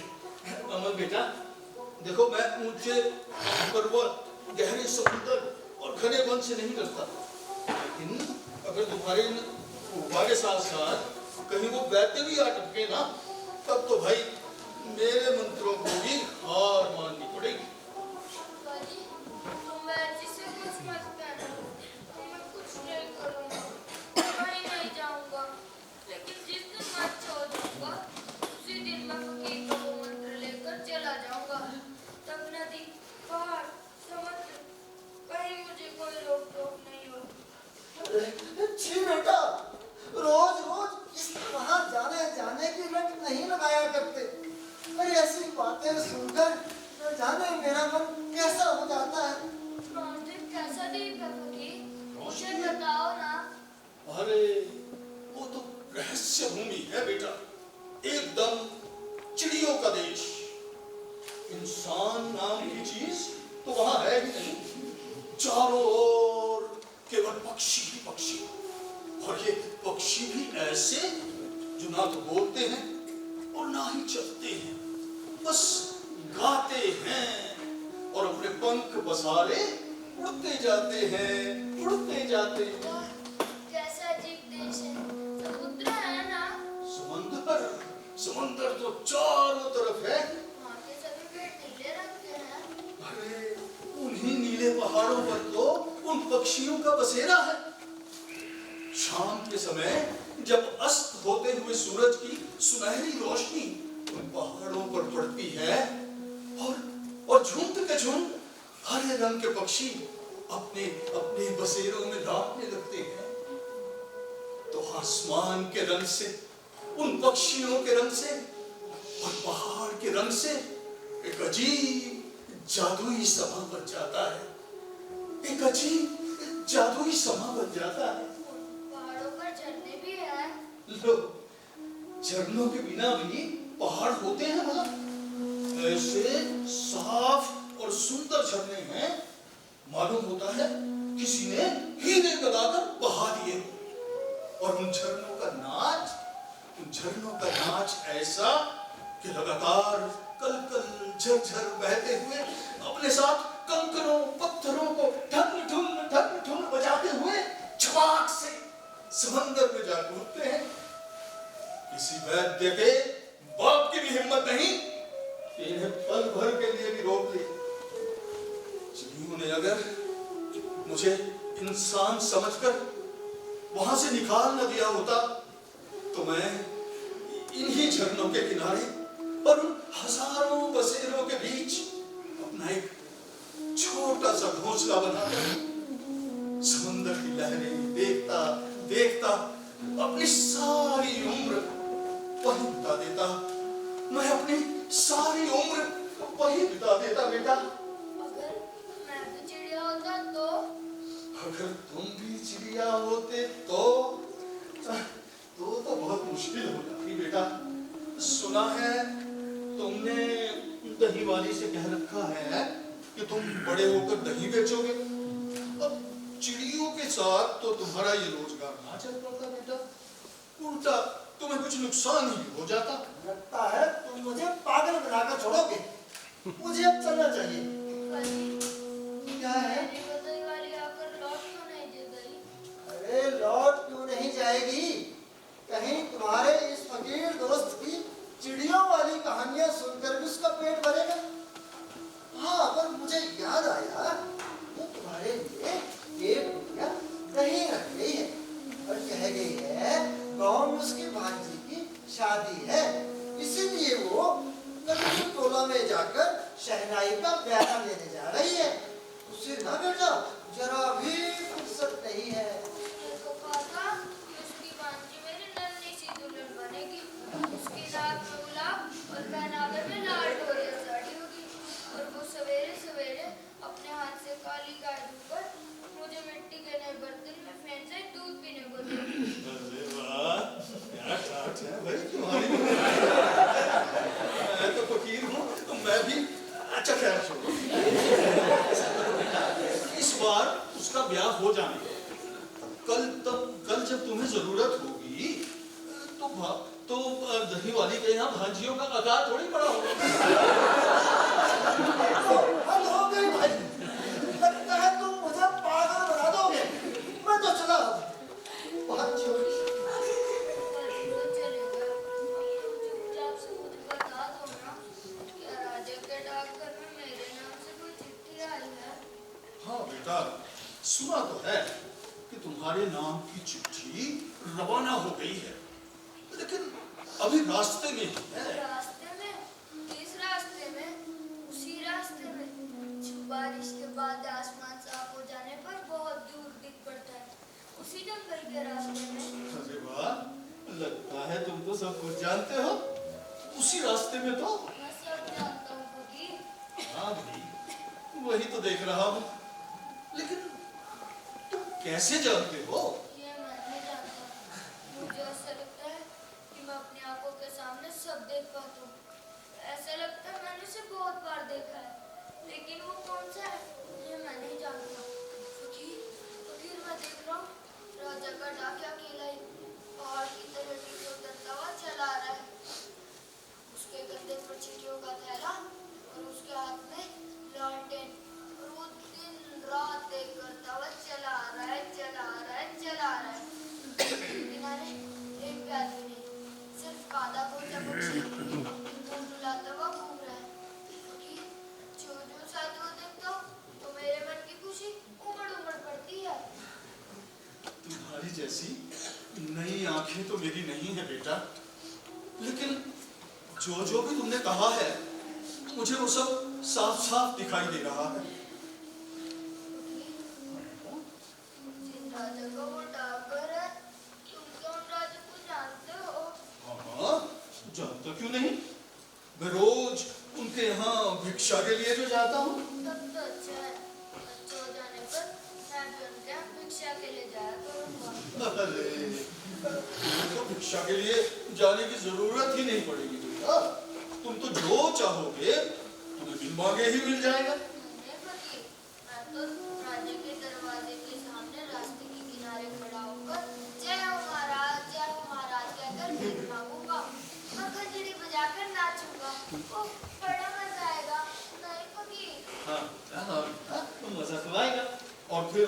अमर बेटा, देखो मैं ऊंचे पर्वत, गहरे समुद्र और घने वन से नहीं डरता, लेकिन अगर तुम्हारे तुम्हारे साथ साथ कहीं वो वैद्य भी आ टपके ना, तब तो भाई मेरे मंत्रों को भी हार माननी पड़ेगी। बाजी, तुम वैद्य से कुछ मत कहना। मैं कुछ नहीं करूंगा, कहीं नहीं जाऊंगा। लेकिन जिस दिन मैं अच्छा हो जाऊंगा, उसी दिन मैं फकीर का वो मंत्र लेकर चला जाऊंगा। तब नदी, पहाड़, समुद्र, कहीं मुझे कोई रोक टोक नहीं होगी। छी बेटा, रोज रोज वहां जाने की रट नहीं लगाया करते। अरे ऐसी बातें सुनकर न जाने मेरा मन कैसा हो जाता है। मंदिर कैसा दीप है फकीर? मुझे बताओ ना। अरे वो तो रहस्य भूमि है बेटा, एकदम चिड़ियों का देश। इंसान नाम की चीज तो वहां है ही नहीं। चारों ओर केवल पक्षी ही पक्षी, और ये पक्षी भी ऐसे जो ना तो बोलते हैं और ना ही चलते हैं, बस गाते हैं और अपने पंख पसारे उड़ते जाते हैं, उड़ते जाते हैं। वाह, कैसा अजीब देश है। समुद्र है ना? समंदर, समंदर तो चारों तरफ है। वहाँ के सभी पेड़ नीले रंग के हैं। अरे उन्हीं नीले पहाड़ों पर तो उन पक्षियों का बसेरा है। शाम के समय जब अस्त होते हुए सूरज की सुनहरी रोशनी उन पहाड़ों पर पड़ती है और झुंड के झुंड हरे रंग के पक्षी अपने अपने बसेरों में लौटने लगते हैं, तो आसमान के रंग से, उन पक्षियों के रंग से और पहाड़ के रंग से एक अजीब जादुई समा बन जाता है। एक अजीब जादुई समा बन जाता है। पहाड़ों पर झरने भी हैं। लो, झरनों के बिना भी पहाड़ होते हैं वहां। ऐसे साफ और सुंदर झरने हैं, मालूम होता है किसी ने हीरे लगाकर बहा दिए। और उन झरनों का नाच ऐसा कि लगातार कल कल झरझर बहते हुए अपने साथ कंकरों पत्थरों को ठन ठुन बजाते हुए छपाक से समंदर में जा कूदते हैं। किसी वैद्य के बाप की भी हिम्मत नहीं कि इन्हें पल भर के लिए भी रोक ले। चिड़ियों ने अगर मुझे इंसान समझकर वहां से निकाल न दिया होता, तो मैं इन्हीं झरनों के किनारे और उन हजारों बसेरों के बीच अपना एक छोटा सा घोंसला बनाकर समंदर की लहरें देखता देखता अपनी सारी उम्र वहीं बिता देता। मैं अपनी सारी उम्र वहीं बिता देता बेटा। अगर मैं भी चिड़िया होता तो? अगर तुम भी चिड़िया होते तो बहुत मुश्किल हो जाती बेटा। सुना है तुमने दही वाली से कह रखा है कि तुम बड़े होकर दही बेचोगे। अब चिड़ियों के साथ तो तुम्हारा ये रोजगार ना चल पाता बेटा, उल्टा तुम्हें कुछ नुकसान ही हो जाता। लगता है तुम मुझे पागल बनाकर छोड़ोगे। मुझे अब चलना चाहिए। बाजी, क्या है? मेरी बदली वाली आकर लौट क्यों नहीं दे गई? अरे लौट क्यों नहीं जाएगी? कहीं तुम्हारे इस फकीर दोस्त की चिड़ियों वाली कहानियां सुनकर भी उसका पेट भरेगा। हाँ, पर मुझे याद आया, वो तुम्हारे लिए एक गुड़िया दही रख गई है और कह गई है गांव में उसकी भांजी की शादी है, इसीलिए वो नगरी टोला में जाकर शहनाई का बयान लेने जा रही है। उसे ना बेटा जरा भी फुर्सत नहीं है। मेरे को कहा था कि उसकी भांजी मेरी नन्ही सी दुल्हन बनेगी। उसकी नाक में गुलाब और पहनावे में लाल डोरिया साड़ी होगी और वो सवेरे सवेरे अपने हाथ से काली गाय धोकर मुझे मिट्टी के नए बर्तन में फैन से दूध पीने को देगी। अरे वाह, क्या ठाठ है भाई तुम्हारी। मैं तो फकीर हूँ, तो मैं भी। अच्छा खैर छोड़ो। इस बार उसका ब्याह हो जाने दो। कल जब तुम्हें जरूरत होगी तो दही वाली के यहाँ भांजियों का आकार थोड़ी बड़ा होगा। हद हो गई भाई, लगता है तुम मुझे पागल बना दोगे। मैं तो चला बहुत छोटी। पर वो चलेगा। तुम चुपचाप से मुझे बता दो ना, क्या राजा के डाकघर में मेरे नाम से कोई चिट्ठी आई है? हाँ बेटा, सुना तो है कि तुम्हारे नाम की चिट्ठी रवाना हो गई है, लेकिन अभी रास्ते में ही है। रास्ते में? किस रास्ते में? उसी रास्ते में जो बारिश के बाद आसमान साफ हो जाने पर बहुत दूर दिख पड़ता है, उसी जंगल के रास्ते में। अरे वाह, लगता है तुम तो सब कुछ जानते हो। उसी रास्ते में तो। मैं सब जानता हूँ फकीर। हाँ भाई, वही तो देख रहा हूँ, लेकिन तुम कैसे जानते हो? ये मैं नहीं जानता। मुझे ऐसा लगता है कि मैं अपनी आंखों के सामने सब देख पाता हूँ। ऐसा लगता है मैंने उसे बहुत बार देखा है, लेकिन वो कौन सा है ये मैं नहीं जानता। फकीर मैं देख रहा हूँ राजा का डाकिया अकेला ही पहाड़ की तरफ से उतरता हुआ चला आ रहा है। उसके कंधे पर चिड़ियों का थैला और उसके हाथ में लालटेन, और वो दिन रात देख करता हुआ चला आ रहा है, चला आ रहा है, चला आ रहा है। किनारे एक भी आदमी नहीं, सिर्फ कादा बोझा पक्षी मुंह डुलाता हुआ घूम रहा है। फकीर जो शायद वो देखता हूँ तो मेरे मन की खुशी उमड़ उमड़ पड़ती है। तुम्हारी जैसी नई आंखें तो मेरी नहीं है बेटा, लेकिन जो भी तुमने कहा है मुझे वो सब साफ साफ दिखाई दे रहा है। जिन राजा का वो डाकघर है, तुम तो उन राजा को जानते हो। हाँ, जानता क्यों नहीं। मैं रोज उनके यहाँ भिक्षा के लिए जो जाता हूँ। तब तो अच्छा है। अच्छा हो जाने पर मैं भी उनके यहाँ भिक्षा के लिए जाया करूँगा। अरे, तो भिक्षा के लिए जाने की जरूरत ही नहीं पड़ेगी बेटा। तुम तो जो चाहोगे तुम्हें बिन मांगे ही मिल जाएगा। नहीं फकीर, मैं तो राजा के दरवाजे के सामने रास्ते के किनारे खड़ा होकर जय हो महाराज कहकर भीख मांगूंगा। मैं खंजरी बजाकर नाचूंगा। ओह, बड़ा मजा आएगा। नहीं फकीर? हाँ, हाँ, तो मजा तो आएगा। और फिर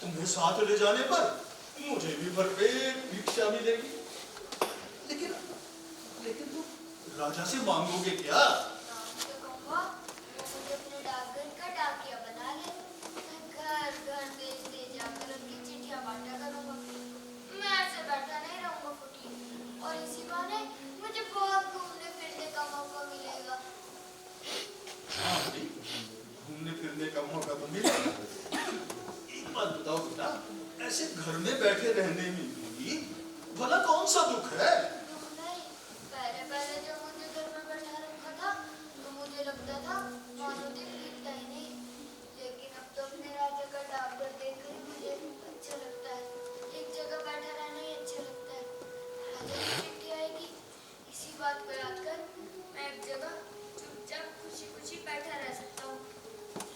तुम्हें साथ ले जाने पर मुझे भी भरपेट भिक्षा मिलेगी। लेकिन तुम राजा से मांगोगे क्या? नाम से कहूँगा वो मुझे अपने डाकघर का डाकिया बना ले। मैं घर घर देश जाकर अपनी चिट्ठियाँ बांटा करूँगा। मैं ऐसे बैठा नहीं रहूँगा फकीर, और इसी बहाने मुझे बहुत घूमने फिरने का मौका मिलेगा। हाँ भाई, घूमने फिरने का मौका तो मिलेगा। एक बात बताओ बेटा, ऐसे घर में बैठे रहने में भी भला कौन सा दुख है? दुख नहीं, पहले जब मुझे घर में बैठा रखा था तो मुझे लगता था मानो दिन बीतता ही नहीं, लेकिन अब तो अपने राजा का डाकघर देखकर ही मुझे अच्छा लगता है। एक जगह बैठा रहना ही अच्छा लगता है। राजा की चिट्ठी आएगी, इसी बात को याद कर मैं एक जगह चुपचाप खुशी खुशी बैठा रह सकता हूँ।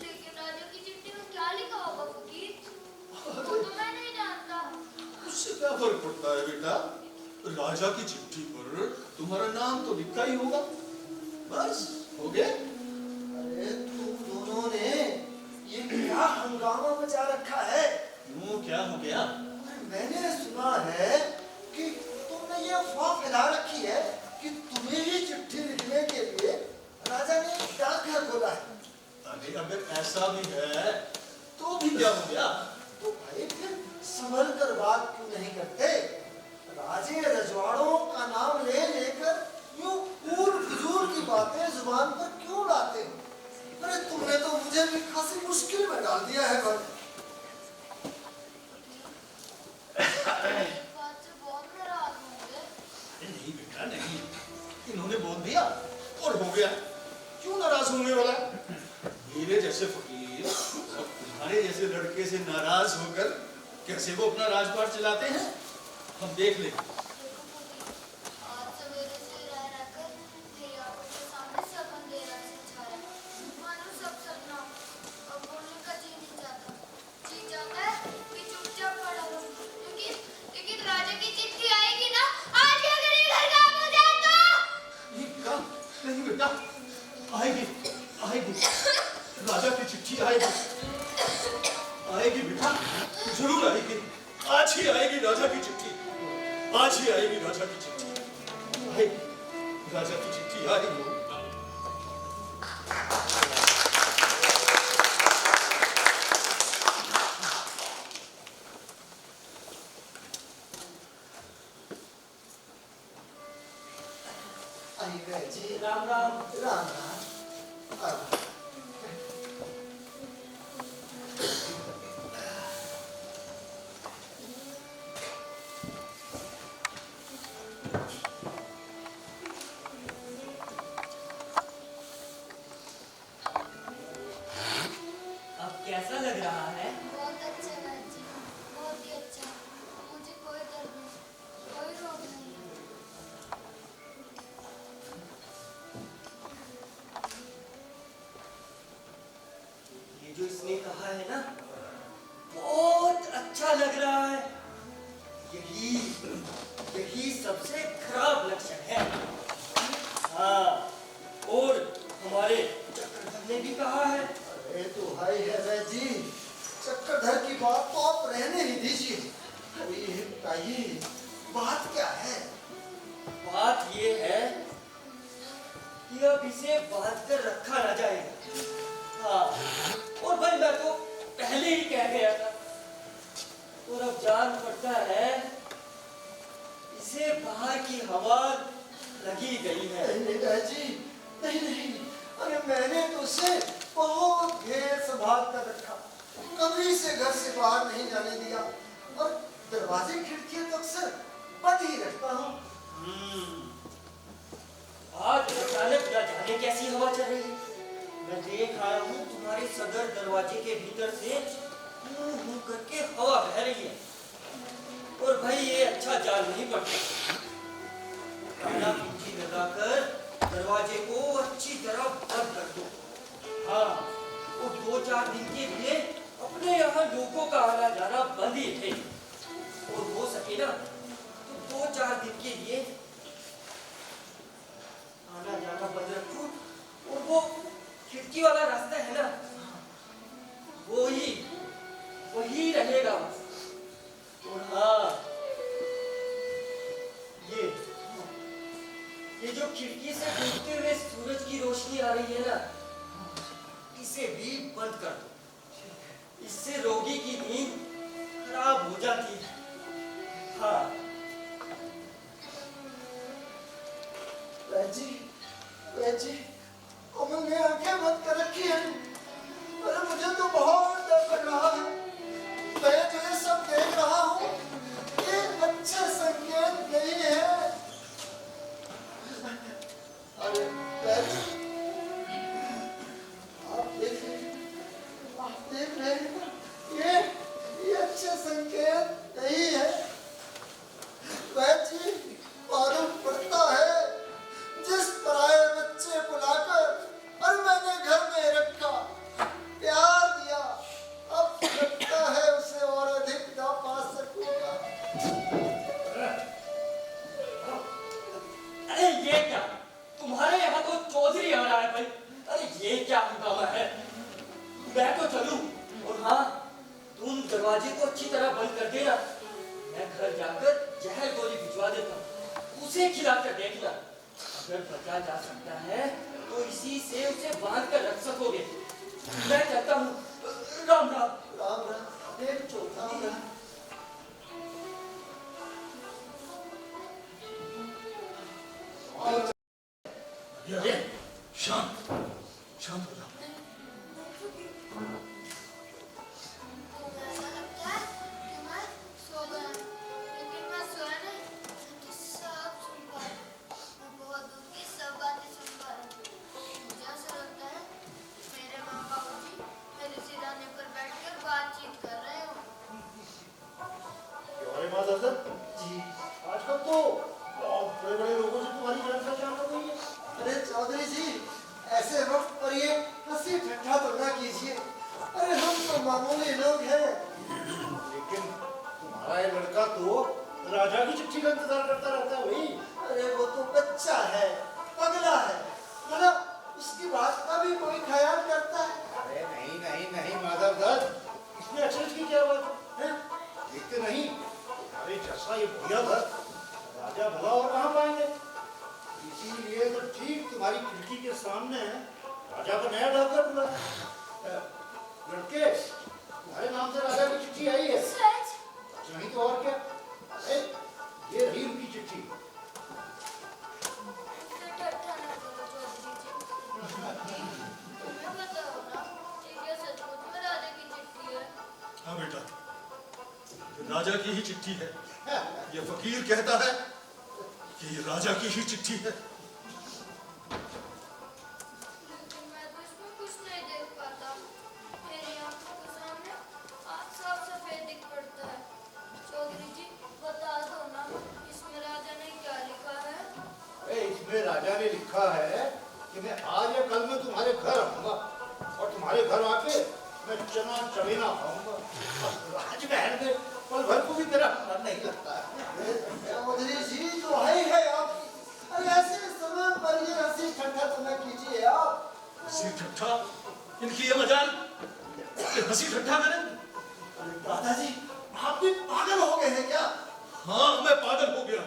लेकिन राजा की चिट्ठी में क्या लिखा होगा फकीर, वो तो मैं नहीं जानता। उससे क्या फर्क पड़ता है बेटा? राजा की चिट्ठी पर तुम्हारा नाम तो लिखा ही होगा। बस हो गया। अरे तुम दोनों ने ये क्या हंगामा मचा रखा है? क्यों, क्या हो गया? मैंने सुना है कि तुमने ये अफवाह फैला रखी है कि तुम्हें ही चिट्ठी लिखने के लिए राजा ने एक डाकघर खोला है। अरे अगर ऐसा भी है तो भी क्या हो गया? तो भाई फिर संभल कर बात क्यों नहीं करते? राजे रजवाड़ों का नाम ले क्या नहीं, इन्होंने बोल दिया और हो गया। क्यों नाराज होंगे वाला? मेरे जैसे फकीर और तुम्हारे जैसे लड़के से नाराज होकर कैसे वो अपना राजपाट चलाते हैं, हम देख लें। आज सवेरे से रह रहकर मेरी आंखों के सामने सब अंधेरा से छाया, मानो सब सपना। अब बोलने का जी नहीं चाहता, जी चाहता है कि चुपचाप पड़ा रहूं। लेकिन राजा की चिट्ठी आएगी ना, आज ही अगर ये घर काम हो जाए तो। ये क्या? नहीं बेटा, आएगी आएगी, राजा की चिट्ठी आएगी, आएगी बेटा, जरूर आएगी। आज ही आएगी राजा की चिट्ठी, आज ही आएगी राजा की चिट्ठी, आएगी राजा की चिट्ठी आएगी। आई गए जी। राम राम। राम राम। आ, अब कैसा लग रहा है? बहुत अच्छा राज जी, बहुत ही अच्छा। मुझे कोई दर्द नहीं, कोई रोग नहीं है। ये जो इसने कहा है ना, बहुत अच्छा लग रहा है। यही यही सबसे खराब लक्षण है। हाँ, और हमारे चक्रधर ने भी कहा है। अरे तो हाय है वह जी, चक्रधर की बात तो आप रहने ही दीजिए। अरे ये बताइए, बात क्या है? बात ये है कि अब इसे बांध कर रखा ना जाएगा। हाँ, और भाई मैं तो पहले ही कह गया था, और अब जान पड़ता है इसे बाहर की हवा लगी गई है। नहीं राजा जी, नहीं नहीं, अरे मैंने तो उसे बहुत घेर संभाल कर रखा, कभी से घर से बाहर नहीं जाने दिया, और दरवाजे खिड़कियां तो अक्सर बंद ही रखता हूँ। आज अचानक न जाने कैसी हवा चल रही है। मैं देख आया हूँ तुम्हारे सदर दरवाजे के भीतर से हूं करके हवा बह रही है, और भाई ये अच्छा जान नहीं पड़ता। ताला कुंजी लगाकर दरवाजे को अच्छी तरह बंद कर दो। हाँ, और 2-4 दिन के लिए अपने यहाँ लोगों का आना जाना बंद ही थे, और हो सके ना तो 2-4 दिन के लिए आना जाना बंद रखो, और वो खिड़की वाला रास्ता है ना, वही रहेगा बस। और हाँ, ये जो खिड़की से डूबते हुए सूरज की रोशनी आ रही है ना, इसे भी बंद कर दो। इससे रोगी की नींद खराब हो जाती है। हाँ जी, मैंने आंखें बंद कर रखी है, अरे मुझे तो बहुत डर लग रहा है। मैं जो ये सब देख रहा हूँ, ये अच्छे संकेत नहीं है। अरे आप देख रहे हैं ना, ये अच्छे संकेत नहीं है। जी, मालूम पड़ता है जिस पराये बच्चे को लाकर और मैंने घर में रखा, प्यार दिया, अब लगता है उसे और अधिक ना पा सकूंगा। अरे ये क्या, तुम्हारे यहाँ तो चौधरी आ रहा है भाई। अरे ये क्या हंगामा है? मैं तो चलूं, और हाँ, तुम दरवाजे को अच्छी तरह बंद कर देना। मैं घर जाकर जहर गोली भिजवा देता हूँ, उसे खिलाकर देखना। अगर बचा जा सकता है तो इसी से उसे बांध कर रख सकोगे। मैं कहता हूँ, राम राम। राम राम, देख चौथा राम। अरे शांत शांत हो जाओ। ऐसा लगता है कि मैं सो गया, लेकिन मैं सोया नहीं, तो सब सुन पाया। तुम्हारी खिड़की के सामने राजा का नया डाकघर खुला है। लड़के, तुम्हारे नाम से राजा की चिट्ठी आई है। सच? नहीं तो और क्या? अरे, ये रही उनकी चिट्ठी। मुझसे ठट्ठा ना करो चौधरी जी। तुम्हें बताओ ना, ये क्या सचमुच में राजा की चिट्ठी है? हाँ बेटा, ये राजा की ही चिट्ठी है। ये फकीर कहता है कि ये राजा की ही चिट्ठी है। लेकिन मैं तो इसमें कुछ नहीं देख पाता। मेरी आंखों के सामने आज साफ सफेद दिख पड़ता है। चौधरी जी बता दो ना, इसमें राजा ने क्या लिखा है? अरे, इसमें राजा ने लिखा है कि मैं आज या कल में तुम्हारे घर आऊंगा और तुम्हारे घर आके मैं चना चबेना खाऊंगा। राजमहल में पल भर को भी मेरा मन नहीं लगता है। चौधरी जी तो है आपकी। अरे ऐसे समय पर ये हंसी ठट्ठा तो न कीजिए आप। हंसी ठट्ठा, इनकी ये मजाल कि हंसी ठट्ठा करें। अरे दादाजी, आप भी पागल हो गए हैं क्या? हाँ, मैं पागल हो गया,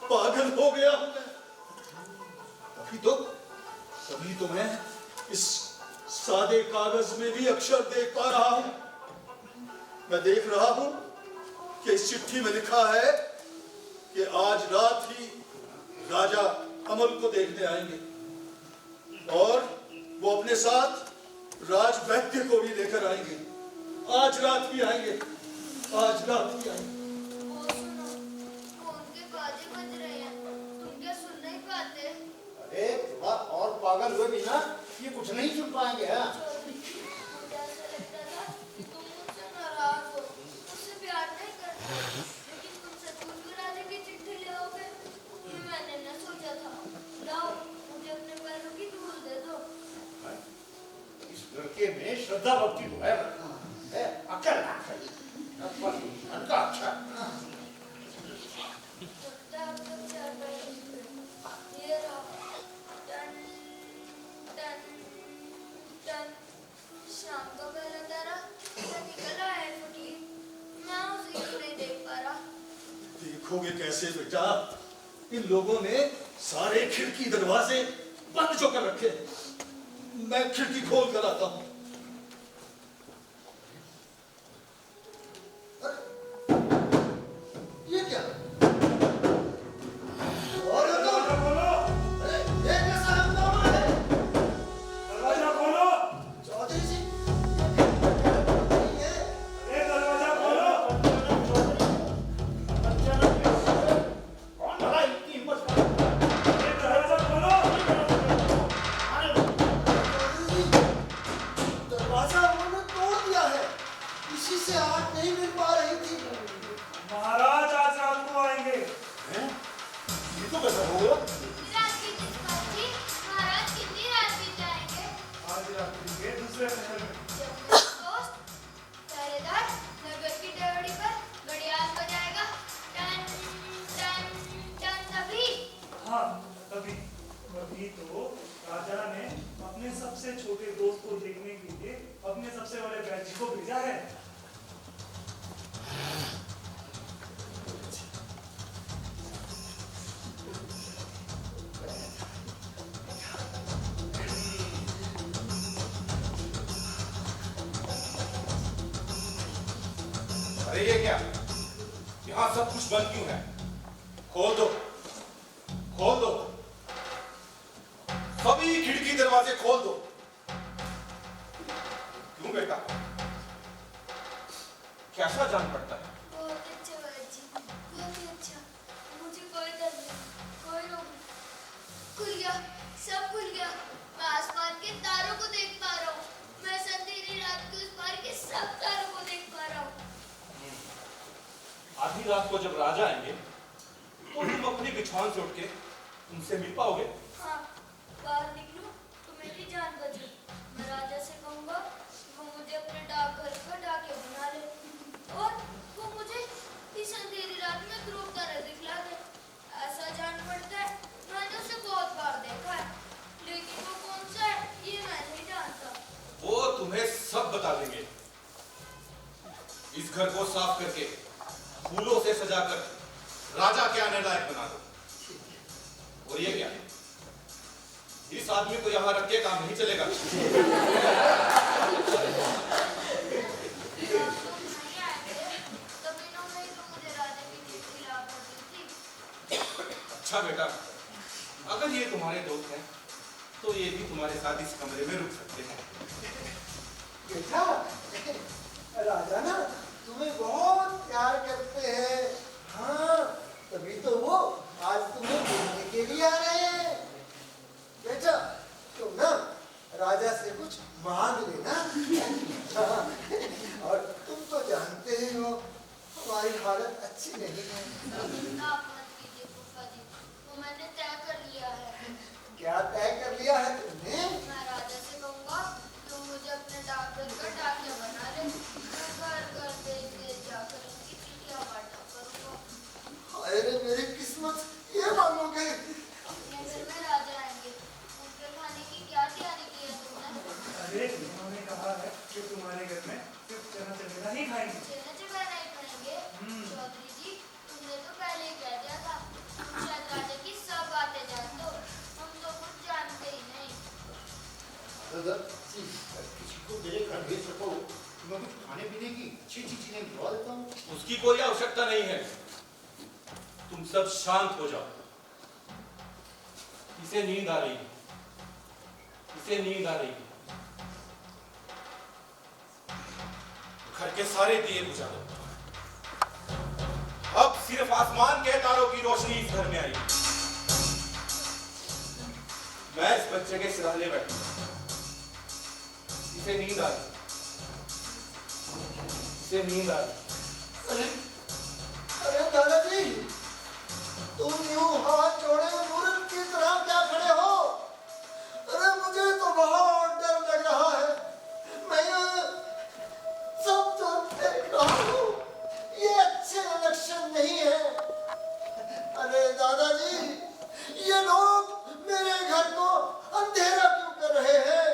पागल हो गया हूं मैं। तभी तो मैं इस सादे कागज में भी अक्षर देख पा रहा हूं। मैं देख रहा हूं कि इस चिट्ठी में लिखा है कि आज रात ही राजा अमल को देखने आएंगे और वो अपने साथ राज वैद्य को भी लेकर आएंगे। आज रात ही आएंगे, आज रात ही आएंगे। वो सुनो, फोन के बाजे बज रहे हैं। तुम क्या सुन नहीं पाते? अरे, थोड़ा और पागल हुए बिना ये कुछ नहीं सुन पाएंगे। हाँ, चौधरी जी, मुझे ऐसा लगता था कि तुम मुझसे नाराज हो, मुझसे प्यार नहीं करते। लेकिन तुम सचमुच में राजा की चिट्ठी ले आओगे, ये मैंने न सोचा था। लाओ, मुझे अपने पैरों की धूल दे दो। इस लड़के में श्रद्धा भक्ति तो है, अक्ल ना चाहिए। अनका अच्छा। लगता है अब तक चार पैर निकले। ये रहा। टन टन टन। शाम का पहला तारा क्या निकल रहा है फकीर? मैं उसे क्यों नहीं देख पा रहा? देखोगे कैसे बेटा? इन लोगों ने सारे खिड़की दरवाजे बंद जो कर रखे हैं। मैं खिड़की खोल कर आता हूं। ये क्या? और तो अरे ये कैसा हंगामा है? दरवाजा खोलो! चौधरी जी, ये ए दरवाजा खोलो! कौन भला इतनी हिम्मत कर? ए दरवाजा खोलो! दरवाजा उन्होंने तोड़ दिया है। इसी से आग नहीं मिल पा रही थी। महाराज आज रात को आएंगे। ये तो कैसा हो गया? रात की किस बात की? महाराज कितनी रात बीत जाएंगे? आज रात्रि के दूसरे पहर में। जब मेरा दोस्त पहरेदार नगर की डेवड़ी पर घड़ियाल बजाएगा, टन टन टन, तभी हाँ, तभी तो राजा ने अपने सबसे छोटे दोस्त को देखने के लिए अपने सबसे बड़े बैजी को भेजा है। अरे ये क्या? यहाँ सब कुछ बंद क्यों है? खोल दो, खोल दो, सभी खिड़की दरवाजे खोल दो। क्यों बेटा? कैसा जान पड़ता है? बहुत अच्छा बाजी, बहुत ही अच्छा। मुझे कोई डर नहीं, कोई रोक नहीं। खुल गया, सब खुल गया। मैं आसमान के तारों को देख पा रहा हूँ। मैं अंधेरी रात के उस पार के सब तारों को देख पा रहा हूँ। आधी रात को जब राजा आएंगे तो तुम अपनी बिछावन से उठ के उनसे मिल पाओगे? हाँ, बाहर निकलूं तो मेरी जान बचे। मैं राजा से कहूँगा वो मुझे अपने डाकघर पर डाके बना ले और वो मुझे इस अंधेरी रात में ध्रुव तारे दिखला दे। ऐसा जान पड़ता है मैंने उसे बहुत बार देखा है, लेकिन वो कौन सा है ये मैं नहीं जानता। वो तुम्हें सब बता देंगे। इस घर को साफ करके फूलों से सजाकर राजा के आने लायक बना दो। और ये क्या? इस आदमी को यहाँ रख के काम नहीं चलेगा। अच्छा बेटा, अगर ये तुम्हारे दोस्त हैं तो ये भी तुम्हारे साथ इस कमरे में रुक सकते हैं। बेटा, राजा ना तुम्हें बहुत प्यार करते हैं। हाँ, तभी तो वो आज तुम्हें मिलने के लिए आ रहे हैं। बेटा, तुम ना राजा से कुछ मांग लेना। हाँ, और तुम तो जानते ही हो हमारी हालत अच्छी नहीं है। आप मत कीजिए फूफा जी, वो मैंने तय कर लिया है। क्या तय कर लिया है तुमने? मैं राजा से कहूँगा तुम मुझे अपने डाकघर का डाकिया बना ले। मैं घर घर देख देख जाकर उनकी चिट्ठियाँ बांटा करूँगा। अरे मेरी किस्मत ये मांगोगे? अपने घर में राजा आएंगे, उनके खाने की क्या तैयारी की है तुमने? अरे उन्होंने कहा है कि तुम्हारे घर में सिर्फ चना चनेरा ही खाएंगे। चने चबेरा नहीं खाएंगे। चौधरी जी, तुमने तो पहले ही कह दिया था तुम शायद राजा की सब बातें जानते हो, हम तो कुछ जानते ही नहीं। दादा किसी को मेरे घर भेज सको, मैं कुछ खाने पीने की अच्छी अच्छी चीजें भिजवा देता हूँ। उसकी कोई आवश्यकता नहीं है। तुम सब शांत हो जाओ। इसे नींद आ रही है, इसे नींद आ रही है। घर के सारे दिए बुझा दो। अब सिर्फ आसमान के तारों की रोशनी इस घर में आई। मैं इस बच्चे के सिरहाने बैठा, इसे नींद आ रही, इसे नींद आ रही। अरे अरे दादाजी, तुम यूं हाथ जोड़े मूर्ख की तरह क्या खड़े हो? अरे मुझे तो बहुत डर लग रहा है। मैं ये सब तो देख रहा हूँ, ये अच्छे लक्षण नहीं है। अरे दादाजी, ये लोग मेरे घर को अंधेरा क्यों कर रहे हैं?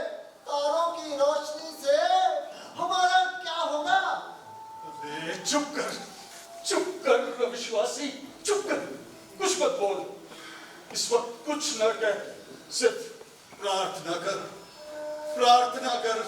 तारों की रोशनी से हमारा क्या होगा? अरे चुप कर अविश्वासी, चुप कर, कुछ मत बोल। इस वक्त कुछ न कह, सिर्फ प्रार्थना कर, प्रार्थना कर।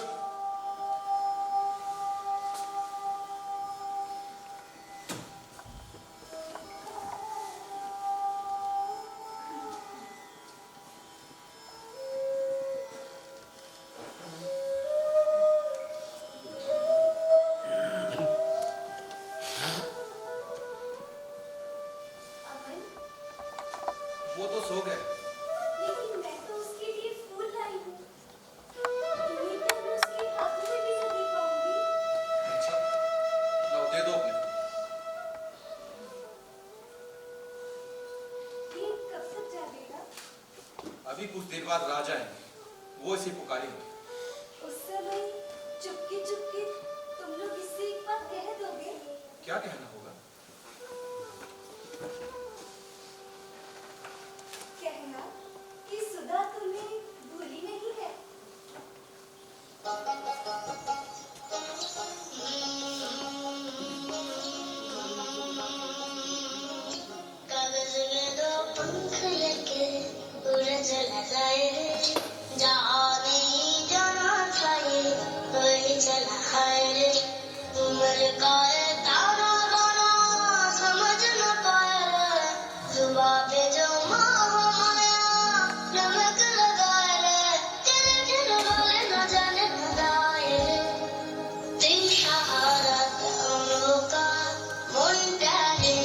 अमन, वो तो सो गए। लेकिन मैं तो उसके लिए फूल लाई हूँ। तुम्हें तो मैं उसके हाथों में भी नहीं दे पाऊंगी। अच्छा, लो दे दो अपने। ये कब तक जागेगा? अभी कुछ देर बाद राजा आएंगे, वो इसे पुकारेंगे। उस समय चुपके चुपके तुम लोग इससे एक बात कह दोगे? क्या कहना होगा? कहना कि सुधा तुम्हें भूली नहीं है। कागज में दो पंख लेके उड़ चला जाए रे, जहाँ नहीं जाना था ये वही चला है रे। उम्र का है ताना बाना समझ न पाए रे, जुबां पे जो मोह माया नमक लगाए रे, तेरे दिल वाले न जाने खुदाए रे। दिन सहारा कमरों का मुंडा है।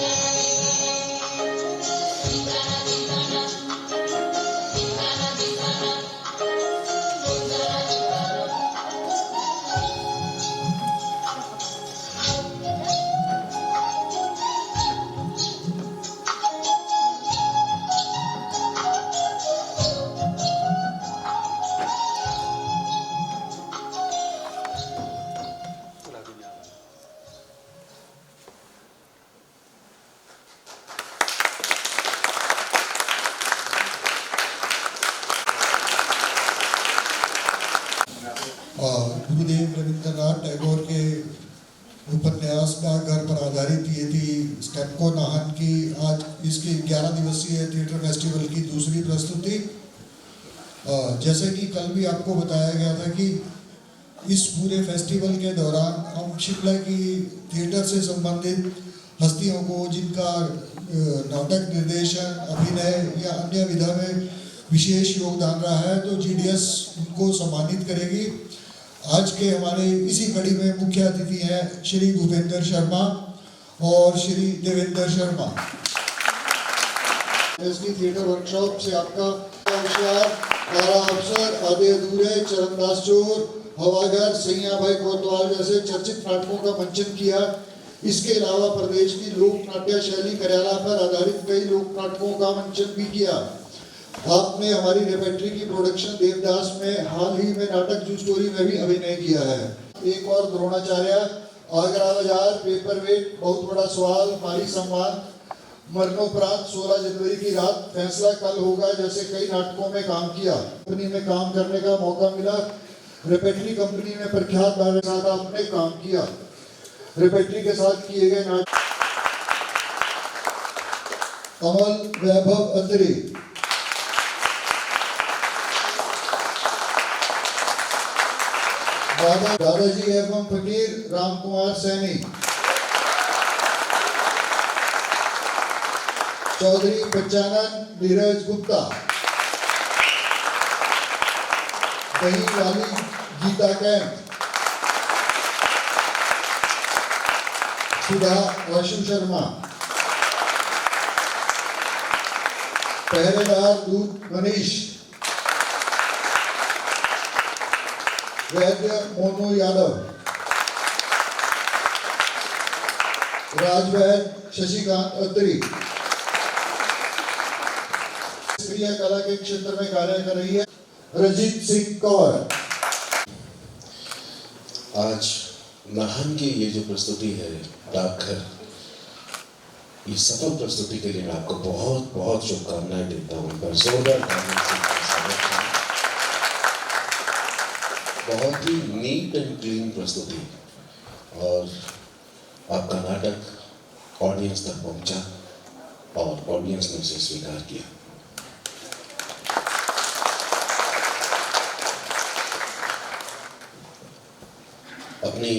गुरुदेव रविंद्रनाथ टैगोर के उपन्यास डाकघर पर आधारित ये थी स्टेपको नाहन की आज इसकी 11 दिवसीय थिएटर फेस्टिवल की दूसरी प्रस्तुति। जैसे कि कल भी आपको बताया गया था कि इस पूरे फेस्टिवल के दौरान हम शिमला की थिएटर से संबंधित हस्तियों को जिनका नाटक निर्देशन, अभिनय या अन्य विधा में विशेष योगदान रहा है, तो GDS उनको सम्मानित करेगी। आज के हमारे इसी कड़ी में मुख्य अतिथि हैं श्री भूपेंद्र शर्मा और Shri Devendra Sharma. SD theatre workshop से आपका अवसर आधे अधूरे, चरणदास चोर, हवागर, सैया भाई कोतवाल जैसे चर्चित नाटकों का मंचन किया। इसके अलावा प्रदेश की लोक नाट्य शैली करेला पर आधारित कई लोक नाटकों का मंचन भी किया। आपने हमारी रेपेट्री की प्रोडक्शन देवदास में हाल ही में नाटक जू स्टोरी में भी अभिनय किया है। एक और द्रोणाचार्य, आगरा बाजार, पेपरवेट, बहुत बड़ा सवाल, माली सम्मान, मरणोपरांत, 16 जनवरी की रात, फैसला कल होगा जैसे कई नाटकों में काम किया। कंपनी में काम करने का मौका मिला। रेपेट्री कंपनी में प्रख्यात के साथ आपने काम किया। रेपेट्री के साथ किए गए नाटक अमल वैभव अतरी, दादाजी एवं फकीर रामकुमार सैनी, चौधरी बच्चानन नीरज गुप्ता, दही वाली गीता कैंप, सुधा वाशु शर्मा, पहरेदार दूत मनीष, वैद्य मोनू यादव, राजवैद शशिकांत अत्री, क्रिया कला के क्षेत्र में कार्य कर रही है रजीत सिंह कंवर। आज नाहन की ये जो प्रस्तुति है डाकघर, ये सफल प्रस्तुति के लिए मैं आपको बहुत बहुत शुभकामनाएं देता हूँ। पर जोरदार बहुत ही नीट एंड क्लीन प्रस्तुति, और आपका नाटक ऑडियंस तक पहुंचा और ऑडियंस ने उसे स्वीकार किया। अपनी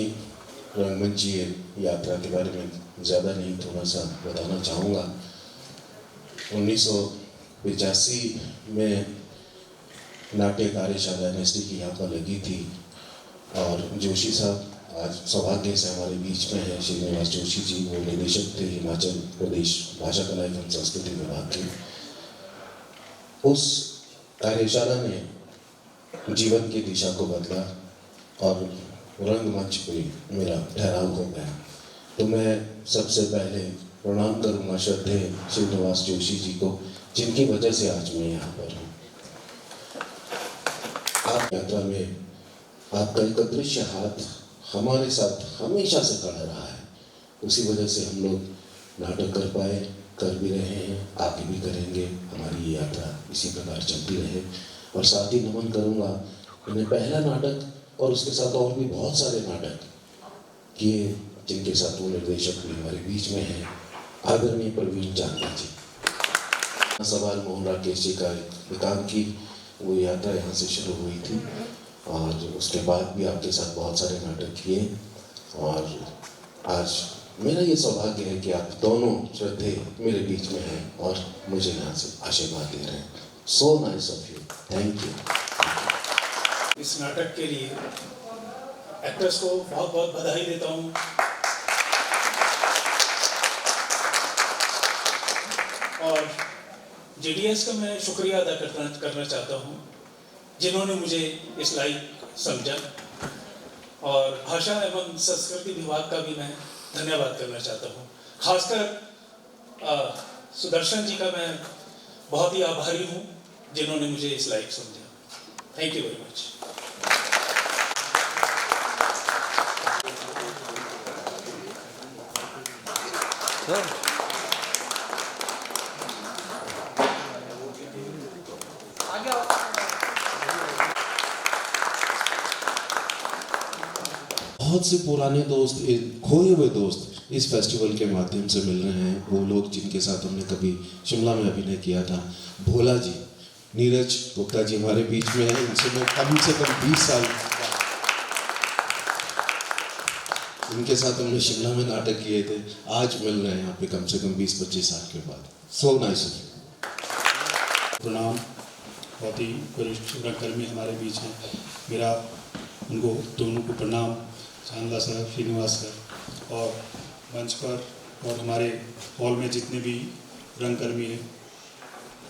रंगमंचीय यात्रा के बारे में ज़्यादा नहीं, थोड़ा सा बताना चाहूँगा। 1985 में नाट्य कार्यशाला NSD की यहाँ पर लगी थी, और जोशी साहब आज सौभाग्य से हमारे बीच में है, श्रीनिवास जोशी जी, वो निदेशक थे हिमाचल प्रदेश भाषा कला एवं संस्कृति विभाग के। उस कार्यशाला ने जीवन की दिशा को बदला और रंगमंच पे मेरा ठहराव हो गया। तो मैं सबसे पहले प्रणाम करूंगा श्रद्धेय श्रीनिवास जोशी जी को, जिनकी वजह से आज मैं यहाँ पर हूँ। आप यात्रा में आपका एक अदृश्य हाथ हमारे साथ हमेशा से खड़ा रहा है। उसी वजह से हम लोग नाटक कर पाए, कर भी रहे हैं, आगे भी करेंगे। हमारी ये यात्रा इसी प्रकार चलती रहे। और साथ ही नमन करूँगा मैंने पहला नाटक और उसके साथ और भी बहुत सारे नाटक किए, जिनके साथ वो निर्देशक भी हमारे बीच में हैं, आदरणीय प्रवीण चांदा जी। सवाल मोहन राकेश जी का एकांकी वो यात्रा यहाँ से शुरू हुई थी, और उसके बाद भी आपके साथ बहुत सारे नाटक किए। और आज मेरा ये सौभाग्य है कि आप दोनों श्रद्धेय मेरे बीच में हैं और मुझे यहाँ से आशीर्वाद दे रहे हैं। So nice of you, thank you. इस नाटक के लिए एक्टर्स को बहुत बहुत बधाई देता हूँ। और GDS का मैं शुक्रिया अदा करना चाहता हूँ, जिन्होंने मुझे इस लायक समझा। और भाषा एवं संस्कृति विभाग का भी मैं धन्यवाद करना चाहता हूँ। खासकर सुदर्शन जी का मैं बहुत ही आभारी हूँ, जिन्होंने मुझे इस लायक समझा। Thank you very much. बहुत से पुराने दोस्त, खोए हुए दोस्त इस फेस्टिवल के माध्यम से मिल रहे हैं। वो लोग जिनके साथ हमने कभी शिमला में अभिनय किया था। भोला जी, नीरज गुप्ता जी हमारे बीच में हैं, इनसे मैं कम से कम 20 साल, इनके साथ हमने शिमला में नाटक किए थे, आज मिल रहे हैं यहाँ पे कम से कम 20-25 साल के बाद। So nice. प्रणाम। बहुत ही वरिष्ठ रंगकर्मी हमारे बीच हैं, मेरा उनको दोनों को प्रणाम। चांदला सर, श्रीनिवास सर और मंच पर और हमारे हॉल में जितने भी रंगकर्मी हैं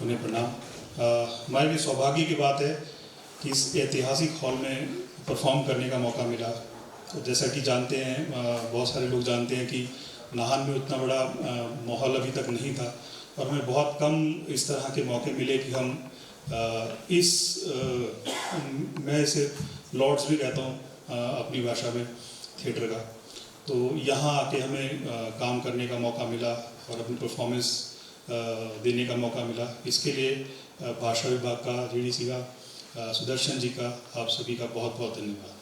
उन्हें प्रणाम। हमारे लिए सौभाग्य की बात है कि इस ऐतिहासिक हॉल में परफॉर्म करने का मौका मिला। तो जैसा कि जानते हैं, बहुत सारे लोग जानते हैं कि नाहन में उतना बड़ा माहौल अभी तक नहीं था और हमें बहुत कम इस तरह के मौके मिले कि हम मैं इसे लॉर्ड्स भी कहता हूँ अपनी भाषा में थिएटर का। तो यहाँ आके हमें काम करने का मौका मिला और अपनी परफॉर्मेंस देने का मौका मिला। इसके लिए भाषा विभाग का, जीडीसी का, सुदर्शन जी का, आप सभी का बहुत बहुत धन्यवाद।